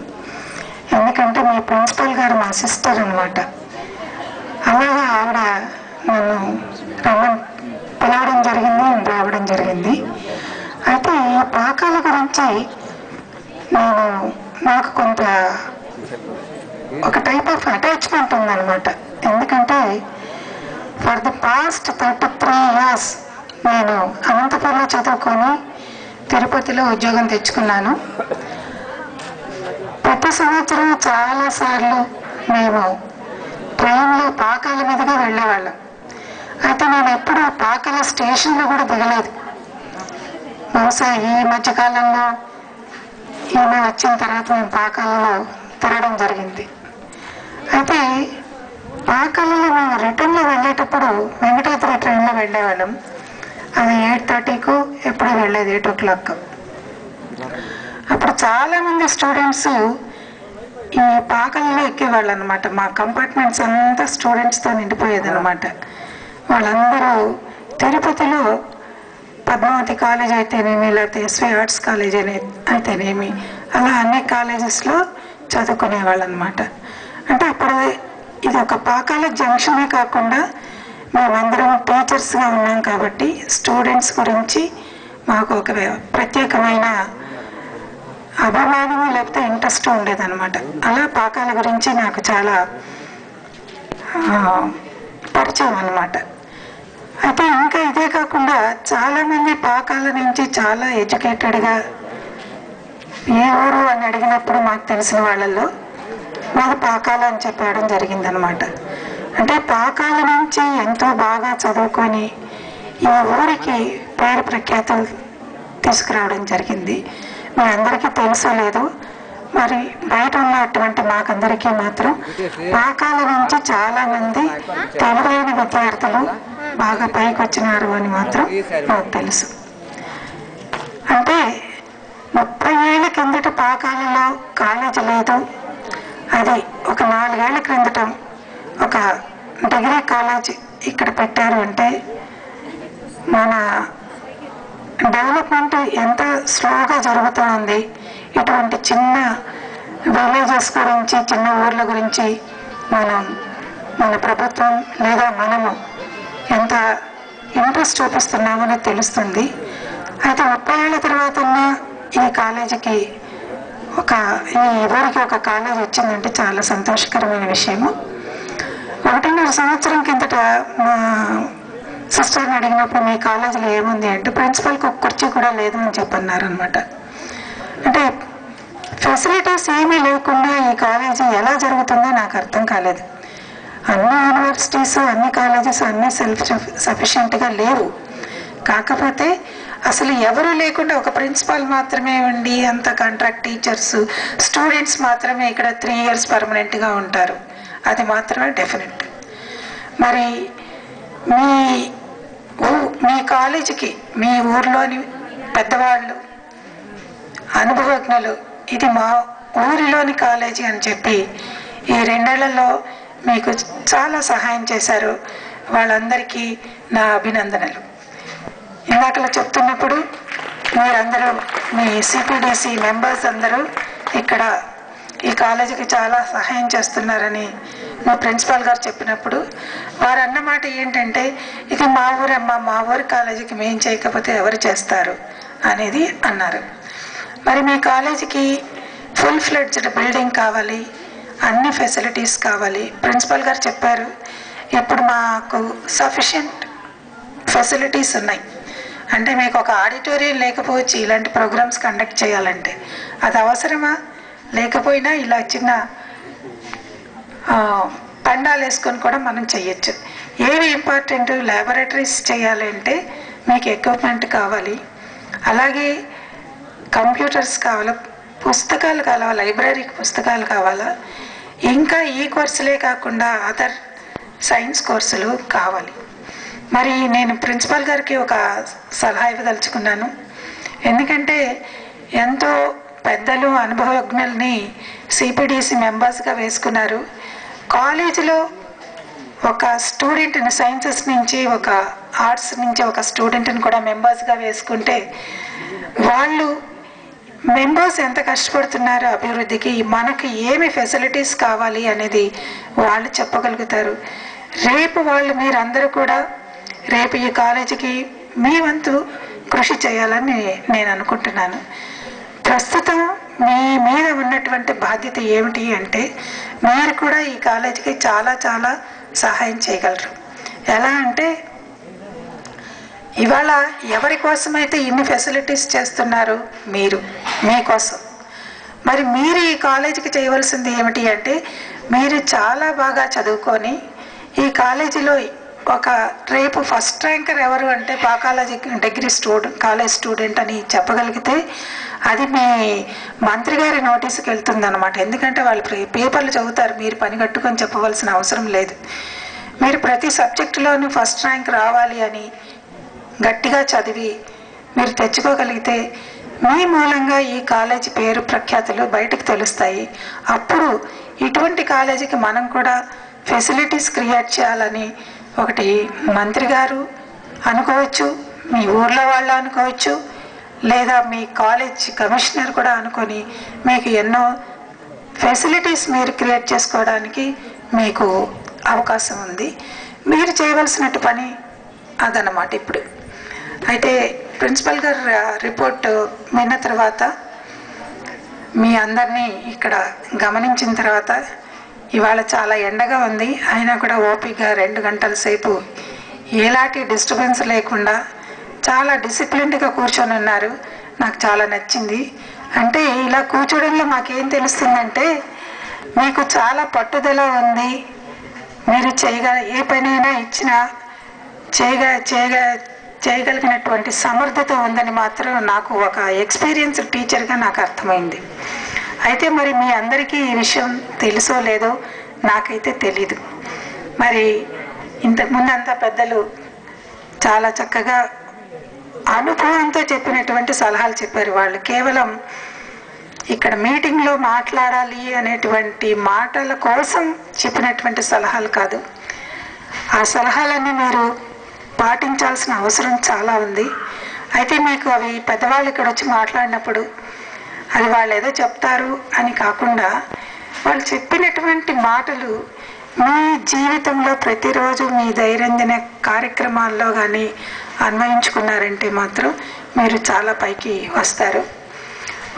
ఎందుకంటే మీ ప్రిన్సిపల్ గారు మా సిస్టర్ అనమాట. అలాగా ఆవిడ నన్ను పిలవడం జరిగింది, రావడం జరిగింది. అయితే ఈ పాకాల గురించి నాకు కొంత ఒక టైప్ ఆఫ్ అటాచ్మెంట్ ఉందన్నమాట. ఎందుకంటే ఫర్ ది పాస్ట్ 33 years నేను అనంతపురంలో చదువుకొని తిరుపతిలో ఉద్యోగం తెచ్చుకున్నాను. ప్రతి సంవత్సరం చాలాసార్లు మేము ట్రైన్లో పాకాల మీదుగా వెళ్ళేవాళ్ళం. అయితే నేను ఎప్పుడు పాకాల స్టేషన్లో కూడా దిగలేదు. బహుశా ఈ మధ్యకాలంలో ఈమె వచ్చిన తర్వాత మేము పాకాలలో తిరగడం జరిగింది. అయితే పాకాలలో మేము రిటర్న్లో వెళ్ళేటప్పుడు వెంకటాద్రి ట్రైన్లో వెళ్ళేవాళ్ళం. అది 8:30కు ఎప్పుడు వెళ్ళేది 8 o'clock. అప్పుడు చాలామంది స్టూడెంట్స్ ఈ పాకల్లో ఎక్కేవాళ్ళు అనమాట. మా కంపార్ట్మెంట్స్ అంతా స్టూడెంట్స్తో నిండిపోయేది అనమాట. వాళ్ళందరూ తిరుపతిలో పద్మావతి కాలేజ్ అయితేనేమి, లేకపోతే ఎస్వి ఆర్ట్స్ కాలేజ్ అయితేనేమి, అలా అన్ని కాలేజెస్లో చదువుకునేవాళ్ళు అనమాట. అంటే అప్పుడు ఇది ఒక పాకాల జంక్షనే కాకుండా మేమందరం టీచర్స్గా ఉన్నాం కాబట్టి స్టూడెంట్స్ గురించి మాకు ఒక ప్రత్యేకమైన అభిమానము లేకపోతే ఇంట్రెస్ట్ ఉండేదన్నమాట. అలా పాకాల గురించి నాకు చాలా పరిచయం అన్నమాట. అయితే ఇంకా ఇదే కాకుండా చాలామంది పాకాల నుంచి చాలా ఎడ్యుకేటెడ్గా ఏ ఊరు అని అడిగినప్పుడు మాకు తెలిసిన వాళ్ళల్లో మాది పాకాల అని చెప్పడం జరిగిందనమాట. అంటే పాకాల నుంచి ఎంతో బాగా చదువుకొని ఈ ఊరికి పేరు ప్రఖ్యాతులు తీసుకురావడం జరిగింది. మీ అందరికీ తెలుసో లేదు, మరి బయట ఉన్నటువంటి మాకందరికీ మాత్రం పాకాల నుంచి చాలామంది తెలివైన విద్యార్థులు బాగా పైకి వచ్చినారు అని మాత్రం నాకు తెలుసు. అంటే 30 ఏళ్ల కిందట పాకాలలో కాలేజీ లేదు. అది ఒక 4 ఏళ్ల క్రిందట ఒక డిగ్రీ కాలేజ్ ఇక్కడ పెట్టారు. అంటే మన డెవలప్మెంట్ ఎంత స్లోగా జరుగుతూ ఉంది. ఇటువంటి చిన్న విలేజెస్ గురించి, చిన్న ఊర్ల గురించి మన ప్రభుత్వం లేదా మనము ఎంత ఇంట్రెస్ట్ చూపిస్తున్నామని తెలుస్తుంది. అయితే 30 ఏళ్ల తర్వాత ఈ కాలేజీకి ఈ ఊరికి ఒక కాలేజ్ వచ్చిందంటే చాలా సంతోషకరమైన విషయము. 1.5 సంవత్సరం కిందట మా సిస్టర్ని అడిగినప్పుడు మీ కాలేజీలో ఏముంది అంటే ప్రిన్సిపల్కి ఒక కుర్చీ కూడా లేదు అని చెప్పన్నారు అనమాట. అంటే ఫెసిలిటీస్ ఏమీ లేకుండా ఈ కాలేజీ ఎలా జరుగుతుందో నాకు అర్థం కాలేదు. అన్ని యూనివర్సిటీస్, అన్ని కాలేజెస్ అన్నీ సెల్ఫ్ సఫిషియెంట్గా లేవు. కాకపోతే అసలు ఎవరు లేకుండా ఒక ప్రిన్సిపాల్ మాత్రమే ఉండి అంత కాంట్రాక్ట్ టీచర్స్, స్టూడెంట్స్ మాత్రమే ఇక్కడ 3 years పర్మనెంట్గా ఉంటారు. అది మాత్రమే డెఫినెట్. మరి మీ కాలేజీకి మీ ఊర్లోని పెద్దవాళ్ళు, అనుభవజ్ఞులు ఇది మా ఊరిలోని కాలేజీ అని చెప్పి ఈ 2 ఏళ్లలో మీకు చాలా సహాయం చేశారు. వాళ్ళందరికీ నా అభినందనలు. ఇందాకలా చెప్తున్నప్పుడు మీరందరూ మీ సిపిడిసి మెంబర్స్ అందరూ ఇక్కడ ఈ కాలేజీకి చాలా సహాయం చేస్తున్నారని మా ప్రిన్సిపాల్ గారు చెప్పినప్పుడు వారు అన్నమాట ఏంటంటే ఇది మా ఊరమ్మ, మా ఊరి కాలేజీకి మేం చేయకపోతే ఎవరు చేస్తారు అనేది అన్నారు. మరి మీ కాలేజీకి ఫుల్ ఫ్లెడ్జ్డ్ బిల్డింగ్ కావాలి, అన్ని ఫెసిలిటీస్ కావాలి. ప్రిన్సిపాల్ గారు చెప్పారు ఇప్పుడు మాకు సఫిషియెంట్ ఫెసిలిటీస్ ఉన్నాయి. అంటే మీకు ఒక ఆడిటోరియం లేకపోవచ్చు ఇలాంటి ప్రోగ్రామ్స్ కండక్ట్ చేయాలంటే, అది అవసరమా? లేకపోయినా ఇలా చిన్న పండాలు వేసుకొని కూడా మనం చేయొచ్చు. ఏవి ఇంపార్టెంట్, ల్యాబొరేటరీస్ చేయాలంటే మీకు ఎక్విప్మెంట్ కావాలి, అలాగే కంప్యూటర్స్ కావాలా, పుస్తకాలు కావాలా, లైబ్రరీకి పుస్తకాలు కావాలా, ఇంకా ఈ కోర్సులే కాకుండా అదర్ సైన్స్ కోర్సులు కావాలి. మరి నేను ప్రిన్సిపాల్ గారికి ఒక సలహా ఇవ్వదలుచుకున్నాను. ఎందుకంటే ఎంతో పెద్దలు అనుభవజ్ఞుల్ని సిపిడిసి మెంబర్స్గా వేసుకున్నారు. కాలేజీలో ఒక స్టూడెంట్ని సైన్సెస్ నుంచి, ఒక ఆర్ట్స్ నుంచి ఒక స్టూడెంట్ని కూడా మెంబర్స్గా వేసుకుంటే వాళ్ళు మెంబర్స్ ఎంత కష్టపడుతున్నారో అభివృద్ధికి, మనకి ఏమి ఫెసిలిటీస్ కావాలి అనేది వాళ్ళు చెప్పగలుగుతారు. రేపు వాళ్ళు మీరందరూ కూడా రేపు ఈ కాలేజీకి మీ వంతు కృషి చేయాలని నేను అనుకుంటున్నాను. ప్రస్తుతం మీ మీద ఉన్నటువంటి బాధ్యత ఏమిటి అంటే మీరు కూడా ఈ కాలేజీకి చాలా చాలా సహాయం చేయగలరు. ఎలా అంటే ఇవాళ ఎవరి కోసమైతే ఇన్ని ఫెసిలిటీస్ చేస్తున్నారు మీరు, మీకోసం. మరి మీరు ఈ కాలేజీకి చేయవలసింది ఏమిటి అంటే మీరు చాలా బాగా చదువుకొని ఈ కాలేజీలో ఒక రేపు ఫస్ట్ ర్యాంకర్ ఎవరు అంటే పాకాలజీ డిగ్రీ కాలేజ్ స్టూడెంట్ అని చెప్పగలిగితే అది మీ మంత్రి గారి నోటీస్కి వెళ్తుంది అనమాట. ఎందుకంటే వాళ్ళు పేపర్లు చదువుతారు, మీరు పని కట్టుకొని చెప్పవలసిన అవసరం లేదు. మీరు ప్రతి సబ్జెక్టులోనూ ఫస్ట్ ర్యాంక్ రావాలి అని గట్టిగా చదివి మీరు తెచ్చుకోగలిగితే మీ మూలంగా ఈ కాలేజీ పేరు ప్రఖ్యాతులు బయటకు తెలుస్తాయి. అప్పుడు ఇటువంటి కాలేజీకి మనం కూడా ఫెసిలిటీస్ క్రియేట్ చేయాలని ఒకటి మంత్రి గారు అనుకోవచ్చు, మీ ఊర్లో వాళ్ళు అనుకోవచ్చు, లేదా మీ కాలేజ్ కమిషనర్ కూడా అనుకొని మీకు ఎన్నో ఫెసిలిటీస్ మీరు క్రియేట్ చేసుకోవడానికి మీకు అవకాశం ఉంది. మీరు చేయవలసినట్టు పని అదన్నమాట. ఇప్పుడు అయితే ప్రిన్సిపల్ గారు రిపోర్ట్ విన్న తర్వాత మీ అందరినీ ఇక్కడ గమనించిన తర్వాత ఇవాళ చాలా ఎండగా ఉంది, అయినా కూడా ఓపికగా 2 గంటల సేపు ఎలాంటి డిస్టర్బెన్స్ లేకుండా చాలా డిసిప్లిన్డ్గా కూర్చొని ఉన్నారు. నాకు చాలా నచ్చింది. అంటే ఇలా కూర్చోడంలో మాకేం తెలుస్తుందంటే మీకు చాలా పట్టుదల ఉంది. మీరు ఏ పనైనా ఇచ్చినా చేయగలిగినటువంటి సమర్థత ఉందని మాత్రం నాకు ఒక ఎక్స్పీరియన్స్డ్ టీచర్గా నాకు అర్థమైంది. అయితే మరి మీ అందరికీ ఈ విషయం తెలుసో లేదో నాకైతే తెలీదు. మరి ఇంతకుముందు అంతా పెద్దలు చాలా చక్కగా అనుభవంతో చెప్పినటువంటి సలహాలు చెప్పారు. వాళ్ళు కేవలం ఇక్కడ మీటింగ్లో మాట్లాడాలి అనేటువంటి మాటల కోసం చెప్పినటువంటి సలహాలు కాదు. ఆ సలహాలన్నీ మీరు పాటించాల్సిన అవసరం చాలా ఉంది. అయితే మీకు అవి పెద్దవాళ్ళు ఇక్కడ వచ్చి మాట్లాడినప్పుడు అది వాళ్ళు ఏదో చెప్తారు అని కాకుండా వాళ్ళు చెప్పినటువంటి మాటలు మీ జీవితంలో ప్రతిరోజు మీ దైనందిన కార్యక్రమాల్లో కానీ అన్వయించుకున్నారంటే మాత్రం మీరు చాలా పైకి వస్తారు.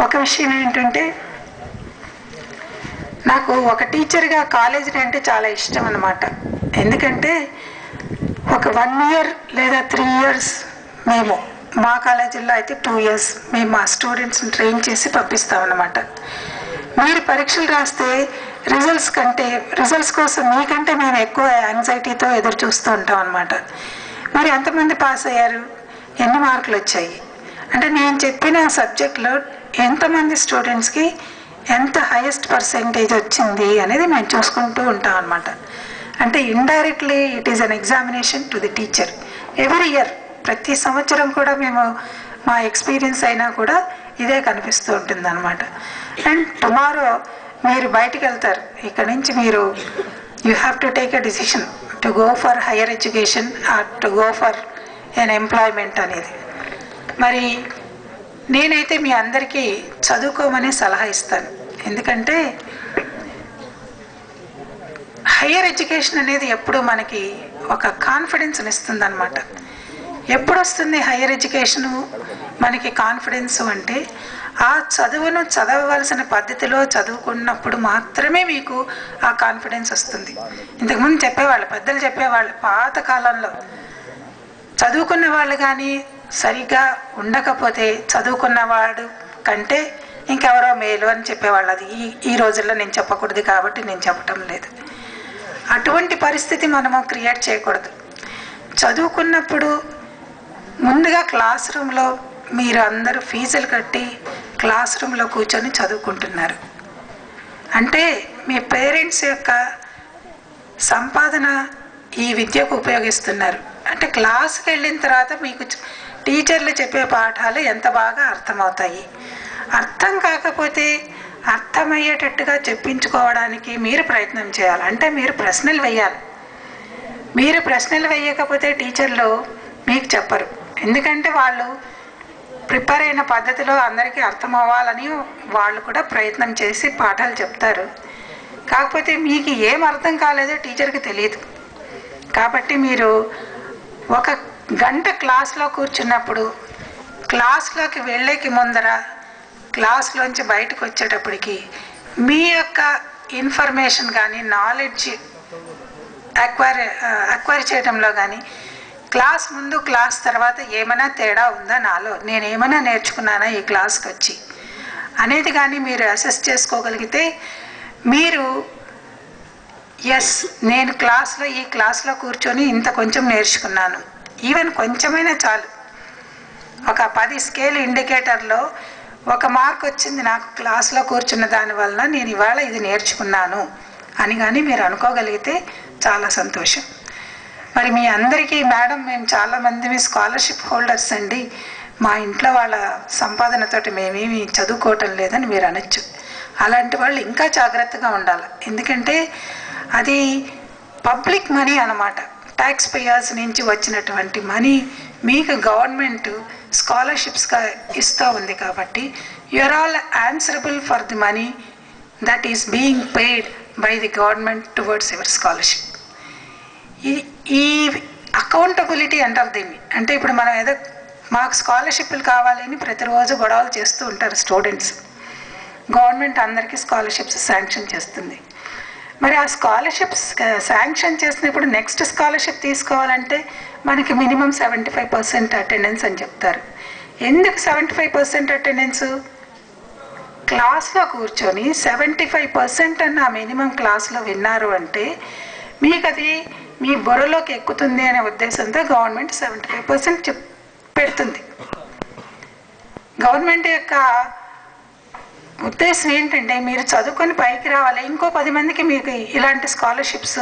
ఒక విషయం ఏంటంటే నాకు ఒక టీచర్గా కాలేజీ అంటే చాలా ఇష్టం అన్నమాట. ఎందుకంటే ఒక 1 year లేదా 3 years మేము మా కాలేజీలో అయితే 2 years మేము మా స్టూడెంట్స్ని ట్రైన్ చేసి పంపిస్తామన్నమాట. మీరు పరీక్షలు రాస్తే రిజల్ట్స్ కోసం మీకంటే మేము ఎక్కువ యాంగ్జైటీతో ఎదురు చూస్తూ ఉంటాం అన్నమాట. మరి ఎంతమంది పాస్ అయ్యారు, ఎన్ని మార్కులు వచ్చాయి అంటే నేను చెప్పిన సబ్జెక్ట్లో ఎంతమంది స్టూడెంట్స్కి ఎంత హైయెస్ట్ పర్సెంటేజ్ వచ్చింది అనేది మేము చూసుకుంటూ ఉంటాం అన్నమాట. అంటే indirectly it is an examination to the teacher every year. ప్రతి సంవత్సరం కూడా మేము మా ఎక్స్పీరియన్స్ అయినా కూడా ఇదే కనిపిస్తూ ఉంటుంది అనమాట. అండ్ టుమారో మీరు బయటికి వెళ్తారు, ఇక్కడ నుంచి మీరు you have to take a decision to go for higher education or to go for an employment అనేది. మరి నేనైతే మీ అందరికీ చదువుకోమని సలహా ఇస్తాను. ఎందుకంటే హయ్యర్ ఎడ్యుకేషన్ అనేది ఎప్పుడు మనకి ఒక కాన్ఫిడెన్స్ని ఇస్తుంది అనమాట. ఎప్పుడు వస్తుంది హయ్యర్ ఎడ్యుకేషను మనకి కాన్ఫిడెన్స్ అంటే ఆ చదువును చదవవలసిన పద్ధతిలో చదువుకున్నప్పుడు మాత్రమే మీకు ఆ కాన్ఫిడెన్స్ వస్తుంది. ఇంతకుముందు చెప్పేవాళ్ళు, పెద్దలు చెప్పేవాళ్ళు, పాత కాలంలో చదువుకున్న వాళ్ళు కానీ సరిగ్గా ఉండకపోతే చదువుకున్నవాడు కంటే ఇంకెవరో మేలు అని చెప్పేవాళ్ళు. అది ఈ రోజుల్లో నేను చెప్పకూడదు కాబట్టి నేను చెప్పటం లేదు. అటువంటి పరిస్థితి మనము క్రియేట్ చేయకూడదు. చదువుకున్నప్పుడు ముందుగా క్లాస్ రూమ్లో మీరు అందరూ ఫీజులు కట్టి క్లాస్ రూమ్లో కూర్చొని చదువుకుంటున్నారు అంటే మీ పేరెంట్స్ యొక్క సంపాదన ఈ విద్యకు ఉపయోగిస్తున్నారు. అంటే క్లాస్కి వెళ్ళిన తర్వాత మీకు టీచర్లు చెప్పే పాఠాలు ఎంత బాగా అర్థమవుతాయి. అర్థం కాకపోతే అర్థమయ్యేటట్టుగా చెప్పించుకోవడానికి మీరు ప్రయత్నం చేయాలి. అంటే మీరు ప్రశ్నలు వేయాలి. మీరు ప్రశ్నలు వేయకపోతే టీచర్లు మీకు చెప్పరు. ఎందుకంటే వాళ్ళు ప్రిపేర్ అయిన పద్ధతిలో అందరికీ అర్థం అవ్వాలని వాళ్ళు కూడా ప్రయత్నం చేసి పాఠాలు చెప్తారు. కాకపోతే మీకు ఏం అర్థం కాలేదో టీచర్కి తెలియదు. కాబట్టి మీరు ఒక గంట క్లాస్లో కూర్చున్నప్పుడు క్లాస్లోకి వెళ్ళేకి ముందర క్లాస్లోంచి బయటకు వచ్చేటప్పటికి మీ యొక్క ఇన్ఫర్మేషన్ కానీ నాలెడ్జ్ అక్వైర్ చేయడంలో కానీ క్లాస్ ముందు క్లాస్ తర్వాత ఏమైనా తేడా ఉందా, నాలో నేను ఏమైనా నేర్చుకున్నానా ఈ క్లాస్కి వచ్చి అనేది కానీ మీరు అసెస్ చేసుకోగలిగితే మీరు ఎస్ నేను ఈ క్లాస్లో కూర్చొని ఇంత కొంచెం నేర్చుకున్నాను, ఈవెన్ కొంచెమైనా చాలు. ఒక 10 స్కేల్ ఇండికేటర్లో 1 మార్క్ వచ్చింది నాకు క్లాస్లో కూర్చున్న దానివల్ల నేను ఇవాళ ఇది నేర్చుకున్నాను అని కానీ మీరు అనుకోగలిగితే చాలా సంతోషం. మరి మీ అందరికీ మేడం మేము చాలామంది స్కాలర్షిప్ హోల్డర్స్ అండి, మా ఇంట్లో వాళ్ళ సంపాదనతోటి మేమేమి చదువుకోవటం లేదని మీరు అనొచ్చు. అలాంటి వాళ్ళు ఇంకా జాగ్రత్తగా ఉండాలి. ఎందుకంటే అది పబ్లిక్ మనీ అన్నమాట. ట్యాక్స్ పేయర్స్ నుంచి వచ్చినటువంటి మనీ మీకు గవర్నమెంట్ స్కాలర్షిప్స్గా ఇస్తూ ఉంది. కాబట్టి you are all answerable for the money that is being paid by the government towards your scholarship. ఈ అకౌంటబిలిటీ అంటారు దీన్ని. అంటే ఇప్పుడు మనం ఏదో మాకు స్కాలర్షిప్లు కావాలని ప్రతిరోజు గొడవలు చేస్తూ ఉంటారు స్టూడెంట్స్. గవర్నమెంట్ అందరికీ స్కాలర్షిప్స్ శాంక్షన్ చేస్తుంది. మరి ఆ స్కాలర్షిప్స్ శాంక్షన్ చేసినప్పుడు నెక్స్ట్ స్కాలర్షిప్ తీసుకోవాలంటే మనకి మినిమం 75% అటెండెన్స్ అని చెప్తారు. ఎందుకు 75% అటెండెన్స్? క్లాస్లో కూర్చొని 75% అన్న మినిమం క్లాస్లో విన్నారు అంటే మీకు అది మీ బుర్రలోకి ఎక్కుతుంది అనే ఉద్దేశంతో గవర్నమెంట్ 75% పెడుతుంది. గవర్నమెంట్ యొక్క ఉద్దేశం ఏంటంటే మీరు చదువుకొని పైకి రావాలి, ఇంకో 10 మందికి మీకు ఇలాంటి స్కాలర్షిప్స్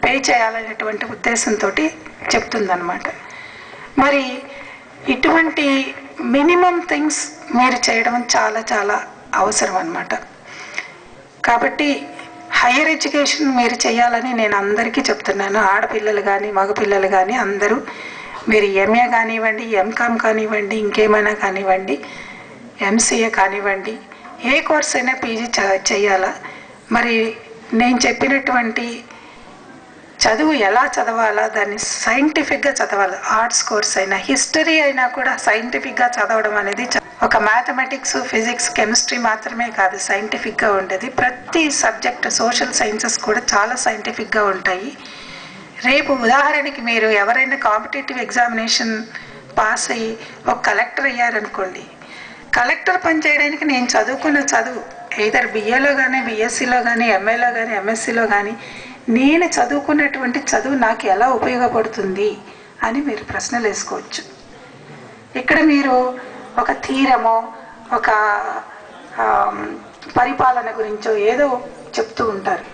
పే చేయాలనేటువంటి ఉద్దేశంతో చెప్తుందన్నమాట. మరి ఇటువంటి మినిమం థింగ్స్ మీరు చేయడం చాలా చాలా అవసరం అన్నమాట. కాబట్టి హైయర్ ఎడ్యుకేషన్ మీరు చేయాలని నేను అందరికీ చెప్తున్నాను. ఆడపిల్లలు కానీ మగపిల్లలు కానీ అందరూ మీరు ఎంఏ కానివ్వండి, ఎంకామ్ కానివ్వండి, ఇంకేమైనా కానివ్వండి, ఎంసీఏ కానివ్వండి, ఏ కోర్స్ అయినా పీజీ చేయాలా. మరి నేను చెప్పినటువంటి చదువు ఎలా చదవాలా, దాన్ని సైంటిఫిక్గా చదవాలి. ఆర్ట్స్ కోర్స్ అయినా హిస్టరీ అయినా కూడా సైంటిఫిక్గా చదవడం అనేది ఒక మ్యాథమెటిక్స్, ఫిజిక్స్, కెమిస్ట్రీ మాత్రమే కాదు సైంటిఫిక్గా ఉండేది. ప్రతి సబ్జెక్ట్ సోషల్ సైన్సెస్ కూడా చాలా సైంటిఫిక్గా ఉంటాయి. రేపు ఉదాహరణకి మీరు ఎవరైనా కాంపిటేటివ్ ఎగ్జామినేషన్ పాస్ అయ్యి ఒక కలెక్టర్ అయ్యారనుకోండి, కలెక్టర్ పనిచేయడానికి నేను చదువుకున్న చదువు ఎయిదర్ బిఏలో కానీ, బిఎస్సిలో కానీ, ఎంఏలో కానీ, ఎంఎస్సిలో కానీ నేను చదువుకున్నటువంటి చదువు నాకు ఎలా ఉపయోగపడుతుంది అని మీరు ప్రశ్నలు వేసుకోవచ్చు. ఇక్కడ మీరు ఒక థీరమో ఒక పరిపాలన గురించో ఏదో చెప్తూ ఉంటారు.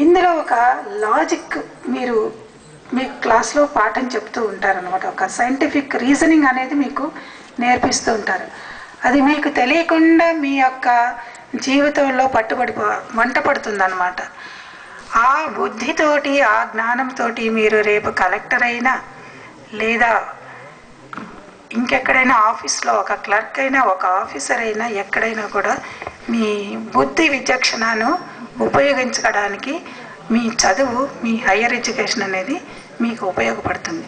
ఇందులో ఒక లాజిక్ మీరు మీ క్లాస్లో పాఠం చెప్తూ ఉంటారనమాట. ఒక సైంటిఫిక్ రీజనింగ్ అనేది మీకు నేర్పిస్తూ ఉంటారు. అది మీకు తెలియకుండా మీ యొక్క జీవితంలో వంట పడుతుందన్నమాట. ఆ బుద్ధితోటి ఆ జ్ఞానంతో మీరు రేపు కలెక్టర్ అయినా లేదా ఇంకెక్కడైనా ఆఫీస్లో ఒక క్లర్క్ అయినా ఒక ఆఫీసర్ అయినా ఎక్కడైనా కూడా మీ బుద్ధి విచక్షణను ఉపయోగించడానికి మీ చదువు, మీ హయ్యర్ ఎడ్యుకేషన్ అనేది మీకు ఉపయోగపడుతుంది.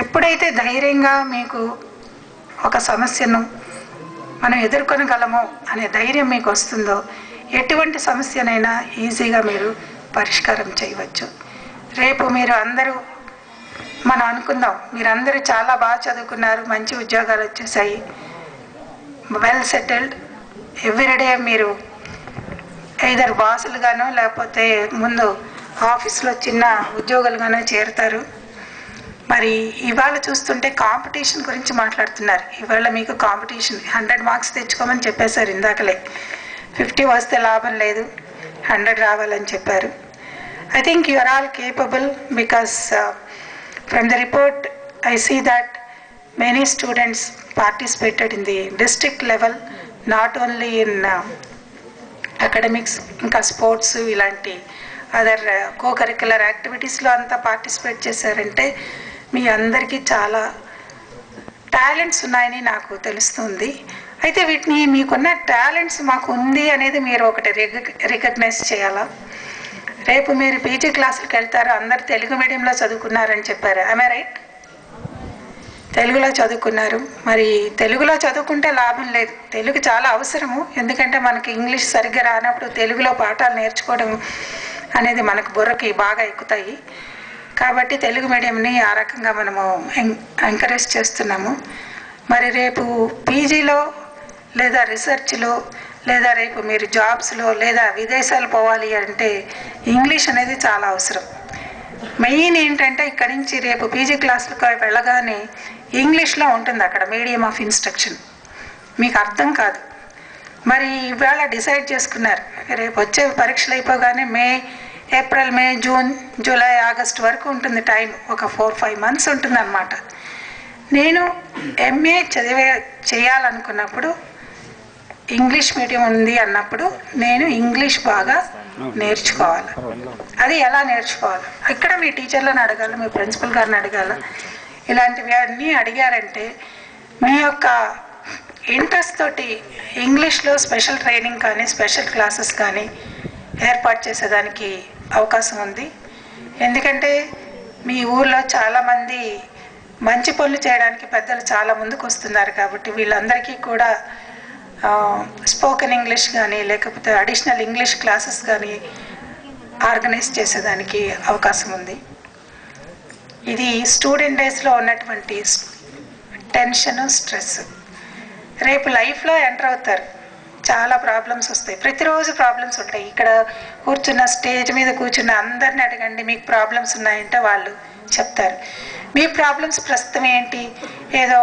ఎప్పుడైతే ధైర్యంగా మీకు ఒక సమస్యను మనం ఎదుర్కొనగలము అనే ధైర్యం మీకు వస్తుందో ఎటువంటి సమస్యనైనా ఈజీగా మీరు పరిష్కారం చేయవచ్చు. రేపు మీరు అందరూ మనం అనుకుందాం మీరందరూ చాలా బాగా చదువుకున్నారు, మంచి ఉద్యోగాలు వచ్చేసాయి, వెల్ సెటిల్డ్, ఎవ్రీడే మీరు ఎయిదర్ బాసులుగానో లేకపోతే ముందు ఆఫీస్లో చిన్న ఉద్యోగులుగానే చేరుతారు. మరి ఇవాళ చూస్తుంటే కాంపిటీషన్ గురించి మాట్లాడుతున్నారు. ఇవాళ మీకు కాంపిటీషన్ 100 మార్క్స్ తెచ్చుకోమని చెప్పేశారు ఇందాకలే. 50 వస్తే లాభం లేదు, 100 రావాలని చెప్పారు. I think you are all capable because from the report I see that many students participated in the district level, not only in academics, ఇంకా స్పోర్ట్స్ ఇలాంటి అదర్ కో-కరిక్యులర్ యాక్టివిటీస్లో అంతా పార్టిసిపేట్ చేశారంటే మీ అందరికీ చాలా టాలెంట్స్ ఉన్నాయని నాకు తెలుస్తుంది. అయితే వీటిని మీకున్న టాలెంట్స్ మాకు ఉంది అనేది మీరు ఒకటి రికగ్నైజ్ చేయాలా. రేపు మీరు పీజీ క్లాసులకు వెళ్తారు, అందరు తెలుగు మీడియంలో చదువుకున్నారని చెప్పారు. I right? తెలుగులో చదువుకున్నారు. మరి తెలుగులో చదువుకుంటే లాభం లేదు, తెలుగు చాలా అవసరము. ఎందుకంటే మనకి ఇంగ్లీష్ సరిగ్గా రానప్పుడు తెలుగులో పాఠాలు నేర్చుకోవడం అనేది మనకు బుర్రకి బాగా ఎక్కుతాయి. కాబట్టి తెలుగు మీడియంని ఆ రకంగా మనము ఎంకరేజ్ చేస్తున్నాము. మరి రేపు పీజీలో లేదా రీసెర్చ్లో లేదా రేపు మీరు జాబ్స్లో లేదా విదేశాలు పోవాలి అంటే ఇంగ్లీష్ అనేది చాలా అవసరం. మెయిన్ ఏంటంటే ఇక్కడి నుంచి రేపు పీజీ క్లాసులకు వెళ్ళగానే ఇంగ్లీష్లో ఉంటుంది అక్కడ మీడియం ఆఫ్ ఇన్స్ట్రక్షన్, మీకు అర్థం కాదు. మరి ఇవాళ డిసైడ్ చేసుకున్నారు రేపు వచ్చే పరీక్షలు అయిపోగానే April May June July August వరకు ఉంటుంది టైం, ఒక 4-5 months ఉంటుంది అన్నమాట. నేను ఎంఏ చేయాలనుకున్నప్పుడు ఇంగ్లీష్ మీడియం ఉంది అన్నప్పుడు నేను ఇంగ్లీష్ బాగా నేర్చుకోవాలి. అది ఎలా నేర్చుకోవాలి? ఇక్కడ మీ టీచర్లను అడగాలి, మీ ప్రిన్సిపల్ గారిని అడగాలి. ఇలాంటివి అన్నీ అడిగారంటే మీ యొక్క ఇంట్రెస్ట్ తోటి ఇంగ్లీష్లో స్పెషల్ ట్రైనింగ్ కానీ స్పెషల్ క్లాసెస్ కానీ ఏర్పాటు చేసేదానికి అవకాశం ఉంది. ఎందుకంటే మీ ఊర్లో చాలామంది మంచి పనులు చేయడానికి పెద్దలు చాలా ముందుకు వస్తున్నారు. కాబట్టి వీళ్ళందరికీ కూడా స్పోకెన్ ఇంగ్లీష్ కానీ లేకపోతే అడిషనల్ ఇంగ్లీష్ క్లాసెస్ కానీ ఆర్గనైజ్ చేసేదానికి అవకాశం ఉంది. ఇది స్టూడెంట్ డేస్లో ఉన్నటువంటి టెన్షన్, స్ట్రెస్. రేపు లైఫ్లో ఎంటర్ అవుతారు, చాలా ప్రాబ్లమ్స్ వస్తాయి. ప్రతిరోజు ప్రాబ్లమ్స్ ఉంటాయి. ఇక్కడ కూర్చున్న స్టేజ్ మీద కూర్చున్న అందరిని అడగండి మీకు ప్రాబ్లమ్స్ ఉన్నాయంటే వాళ్ళు చెప్తారు. మీ ప్రాబ్లమ్స్ ప్రస్తుతం ఏంటి? ఏదో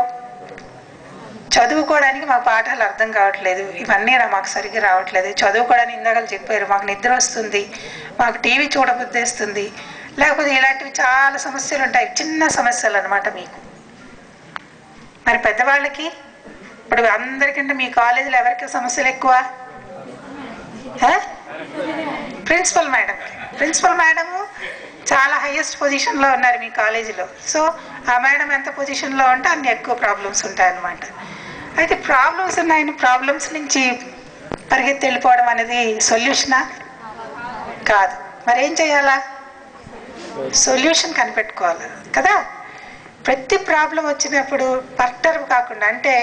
చదువుకోవడానికి మాకు పాఠాలు అర్థం కావట్లేదు, ఇవన్నీ మాకు సరిగ్గా రావట్లేదు. చదువుకోవడానికి ఇందాక చెప్పారు, మాకు నిద్ర వస్తుంది, మాకు టీవీ చూడబుద్దేస్తుంది, లేకపోతే ఇలాంటివి చాలా సమస్యలు ఉంటాయి, చిన్న సమస్యలు అన్నమాట మీకు. మరి పెద్దవాళ్ళకి ఇప్పుడు అందరికంటే మీ కాలేజీలో ఎవరికి సమస్యలు ఎక్కువ? ప్రిన్సిపల్ మేడము చాలా హైయెస్ట్ పొజిషన్లో ఉన్నారు మీ కాలేజీలో. సో ఆ మేడం ఎంత పొజిషన్లో ఉంటే అన్ని ఎక్కువ ప్రాబ్లమ్స్ ఉంటాయన్నమాట. అయితే ప్రాబ్లమ్స్ ఉన్నాయని ప్రాబ్లమ్స్ నుంచి పరిగెత్తి వెళ్ళిపోవడం అనేది సొల్యూషనా? కాదు. మరి ఏం చేయాలా? సొల్యూషన్ కనిపెట్టుకోవాలి కదా. ప్రతి ప్రాబ్లం వచ్చినప్పుడు పర్టర్ కాకుండా, అంటే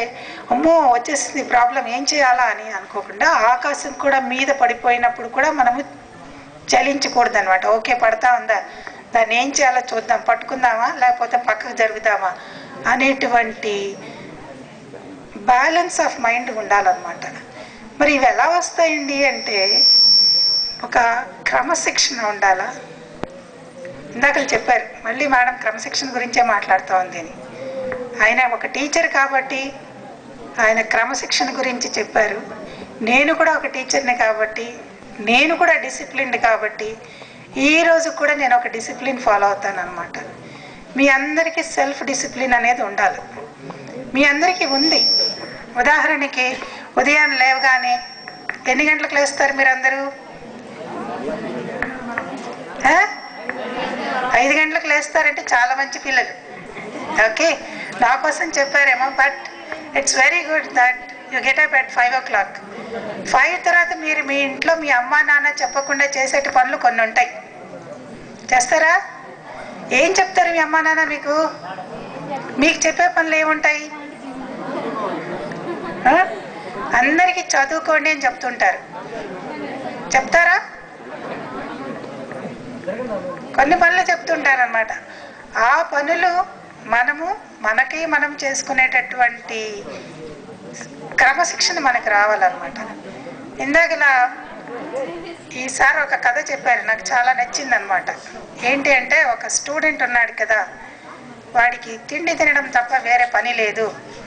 అమ్మో వచ్చేసింది ప్రాబ్లం ఏం చేయాలా అని అనుకోకుండా, ఆకాశం కూడా మీద పడిపోయినప్పుడు కూడా మనము చలించకూడదు అనమాట. ఓకే పడతా ఉందా, దాన్ని ఏం చేయాలో చూద్దాం, పట్టుకుందామా లేకపోతే పక్కకు జరుగుదామా అనేటువంటి బ్యాలెన్స్ ఆఫ్ మైండ్ ఉండాలన్నమాట. మరి ఇవి ఎలా వస్తాయండి అంటే ఒక క్రమశిక్షణ ఉండాలా. ఇందాక చెప్పారు, మళ్ళీ మేడం క్రమశిక్షణ గురించే మాట్లాడుతూ ఉంది అని. ఆయన ఒక టీచర్ కాబట్టి ఆయన క్రమశిక్షణ గురించి చెప్పారు. నేను కూడా ఒక టీచర్ని కాబట్టి, నేను కూడా డిసిప్లిన్డ్ కాబట్టి ఈరోజు కూడా నేను ఒక డిసిప్లిన్ ఫాలో అవుతాను అనమాట. మీ అందరికీ సెల్ఫ్ డిసిప్లిన్ అనేది ఉండాలి. మీ అందరికీ ఉంది. ఉదాహరణకి ఉదయం లేవగానే ఎన్ని గంటలకు లేస్తారు మీరందరూ? 5 గంటలకు లేస్తారంటే చాలా మంచి పిల్లలు. ఓకే, నా కోసం చెప్పారేమో, but it's very good that you get up at 5 o'clock. 5 తర్వాత మీరు మీ ఇంట్లో మీ అమ్మా నాన్న చెప్పకుండా చేసేటి పనులు కొన్ని ఉంటాయి. చేస్తారా? ఏం చెప్తారు మీ అమ్మా నాన్న మీకు? మీకు చెప్పే పనులు ఏముంటాయి? అందరికీ చదువుకోండి అని చెప్తుంటారు. చెప్తారా? కొన్ని పనులు చెప్తుంటారు అన్నమాట. ఆ పనులు మనం చేసుకునేటటువంటి క్రమశిక్షణ మనకు రావాలన్నమాట. ఇందాకలా ఈసారి ఒక కథ చెప్పారు, నాకు చాలా నచ్చిందనమాట. ఏంటి అంటే, ఒక స్టూడెంట్ ఉన్నాడు కదా, వాడికి తిండి తినడం తప్ప వేరే పని లేదు,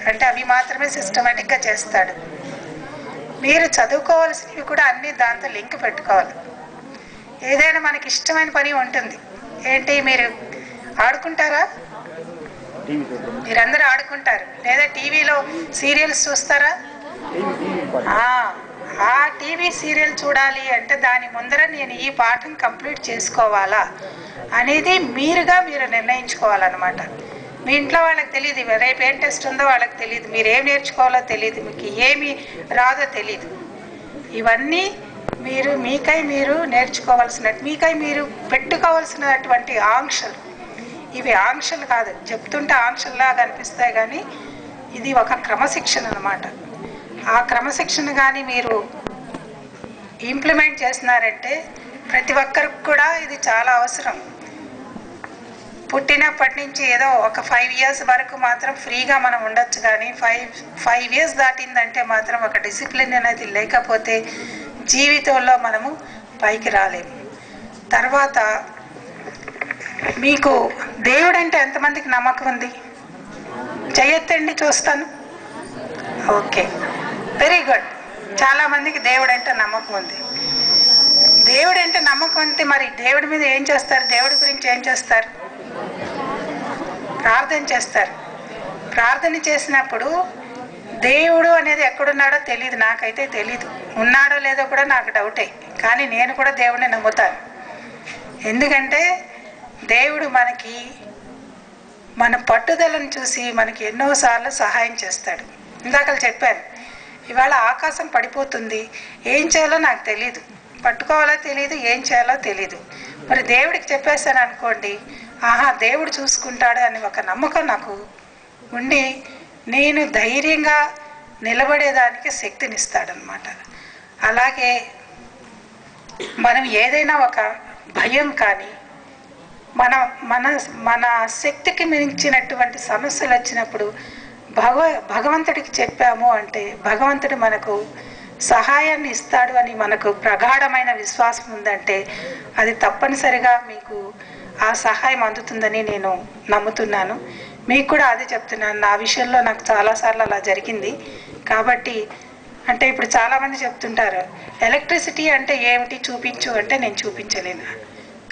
అంటే అవి మాత్రమే సిస్టమేటిక్గా చేస్తాడు. మీరు చదువుకోవాల్సినవి కూడా అన్నీ దాంతో లింక్ పెట్టుకోవాలి. ఏదైనా మనకి ఇష్టమైన పని ఉంటుంది. ఏంటి, మీరు ఆడుకుంటారా? మీరందరూ ఆడుకుంటారు, లేదా టీవీలో సీరియల్స్ చూస్తారా? ఆ టీవీ సీరియల్ చూడాలి అంటే దాని ముందర నేను ఈ పాఠం కంప్లీట్ చేసుకోవాలా అనేది మీరు నిర్ణయించుకోవాలన్నమాట. మీ ఇంట్లో వాళ్ళకి తెలియదు, రేపు ఏం టెస్ట్ ఉందో వాళ్ళకి తెలియదు, మీరు ఏం నేర్చుకోవాలో తెలియదు, మీకు ఏమి రాదో తెలియదు. ఇవన్నీ మీకై మీరు నేర్చుకోవాల్సినట్టు, మీకై మీరు పెట్టుకోవాల్సినటువంటి ఆంక్షలు. ఇవి ఆంక్షలు కాదు, చెప్తుంటే ఆంక్షల్లాగా అనిపిస్తాయి, కానీ ఇది ఒక క్రమశిక్షణ అన్నమాట. ఆ క్రమశిక్షణ కానీ మీరు ఇంప్లిమెంట్ చేస్తున్నారంటే ప్రతి ఒక్కరికి కూడా ఇది చాలా అవసరం. పుట్టినప్పటి నుంచి ఏదో ఒక 5 years వరకు మాత్రం ఫ్రీగా మనం ఉండొచ్చు, కానీ 5 years దాటిందంటే మాత్రం ఒక డిసిప్లిన్ అనేది లేకపోతే జీవితంలో మనము పైకి రాలేము. తర్వాత మీకు దేవుడు అంటే ఎంతమందికి నమ్మకం ఉంది? చెయ్యొద్దండి, చూస్తాను. Okay, very good. చాలామందికి దేవుడు అంటే నమ్మకం ఉంది. దేవుడు అంటే నమ్మకం అంటే మరి దేవుడి మీద ఏం చేస్తారు? దేవుడి గురించి ఏం చేస్తారు? ప్రార్థన చేస్తారు. ప్రార్థన చేసినప్పుడు దేవుడు అనేది ఎక్కడున్నాడో తెలియదు, నాకైతే తెలీదు. ఉన్నాడో లేదో కూడా నాకు డౌటే, కానీ నేను కూడా దేవుడిని నమ్ముతాను. ఎందుకంటే దేవుడు మనకి మన పట్టుదలను చూసి మనకి ఎన్నోసార్లు సహాయం చేస్తాడు. ఇందాక చెప్పాను, ఇవాళ ఆకాశం పడిపోతుంది, ఏం చేయాలో నాకు తెలీదు, పట్టుకోవాలో తెలీదు, ఏం చేయాలో తెలీదు. మరి దేవుడికి చెప్పేస్తాను అనుకోండి, దేవుడు చూసుకుంటాడు అని ఒక నమ్మకం నాకు ఉండి నేను ధైర్యంగా నిలబడేదానికి శక్తినిస్తాడనమాట. అలాగే మనం ఏదైనా ఒక భయం కానీ మన శక్తికి మించినటువంటి సమస్యలు వచ్చినప్పుడు భగవంతుడికి చెప్పాము అంటే భగవంతుడు మనకు సహాయాన్ని ఇస్తాడు అని మనకు ప్రగాఢమైన విశ్వాసం ఉందంటే అది తప్పనిసరిగా మీకు ఆ సహాయం అందుతుందని నేను నమ్ముతున్నాను. మీకు కూడా అదే చెప్తున్నాను. నా విషయంలో నాకు చాలాసార్లు అలా జరిగింది. కాబట్టి అంటే ఇప్పుడు చాలామంది చెప్తుంటారు, ఎలక్ట్రిసిటీ అంటే ఏమిటి చూపించు అంటే నేను చూపించలేను,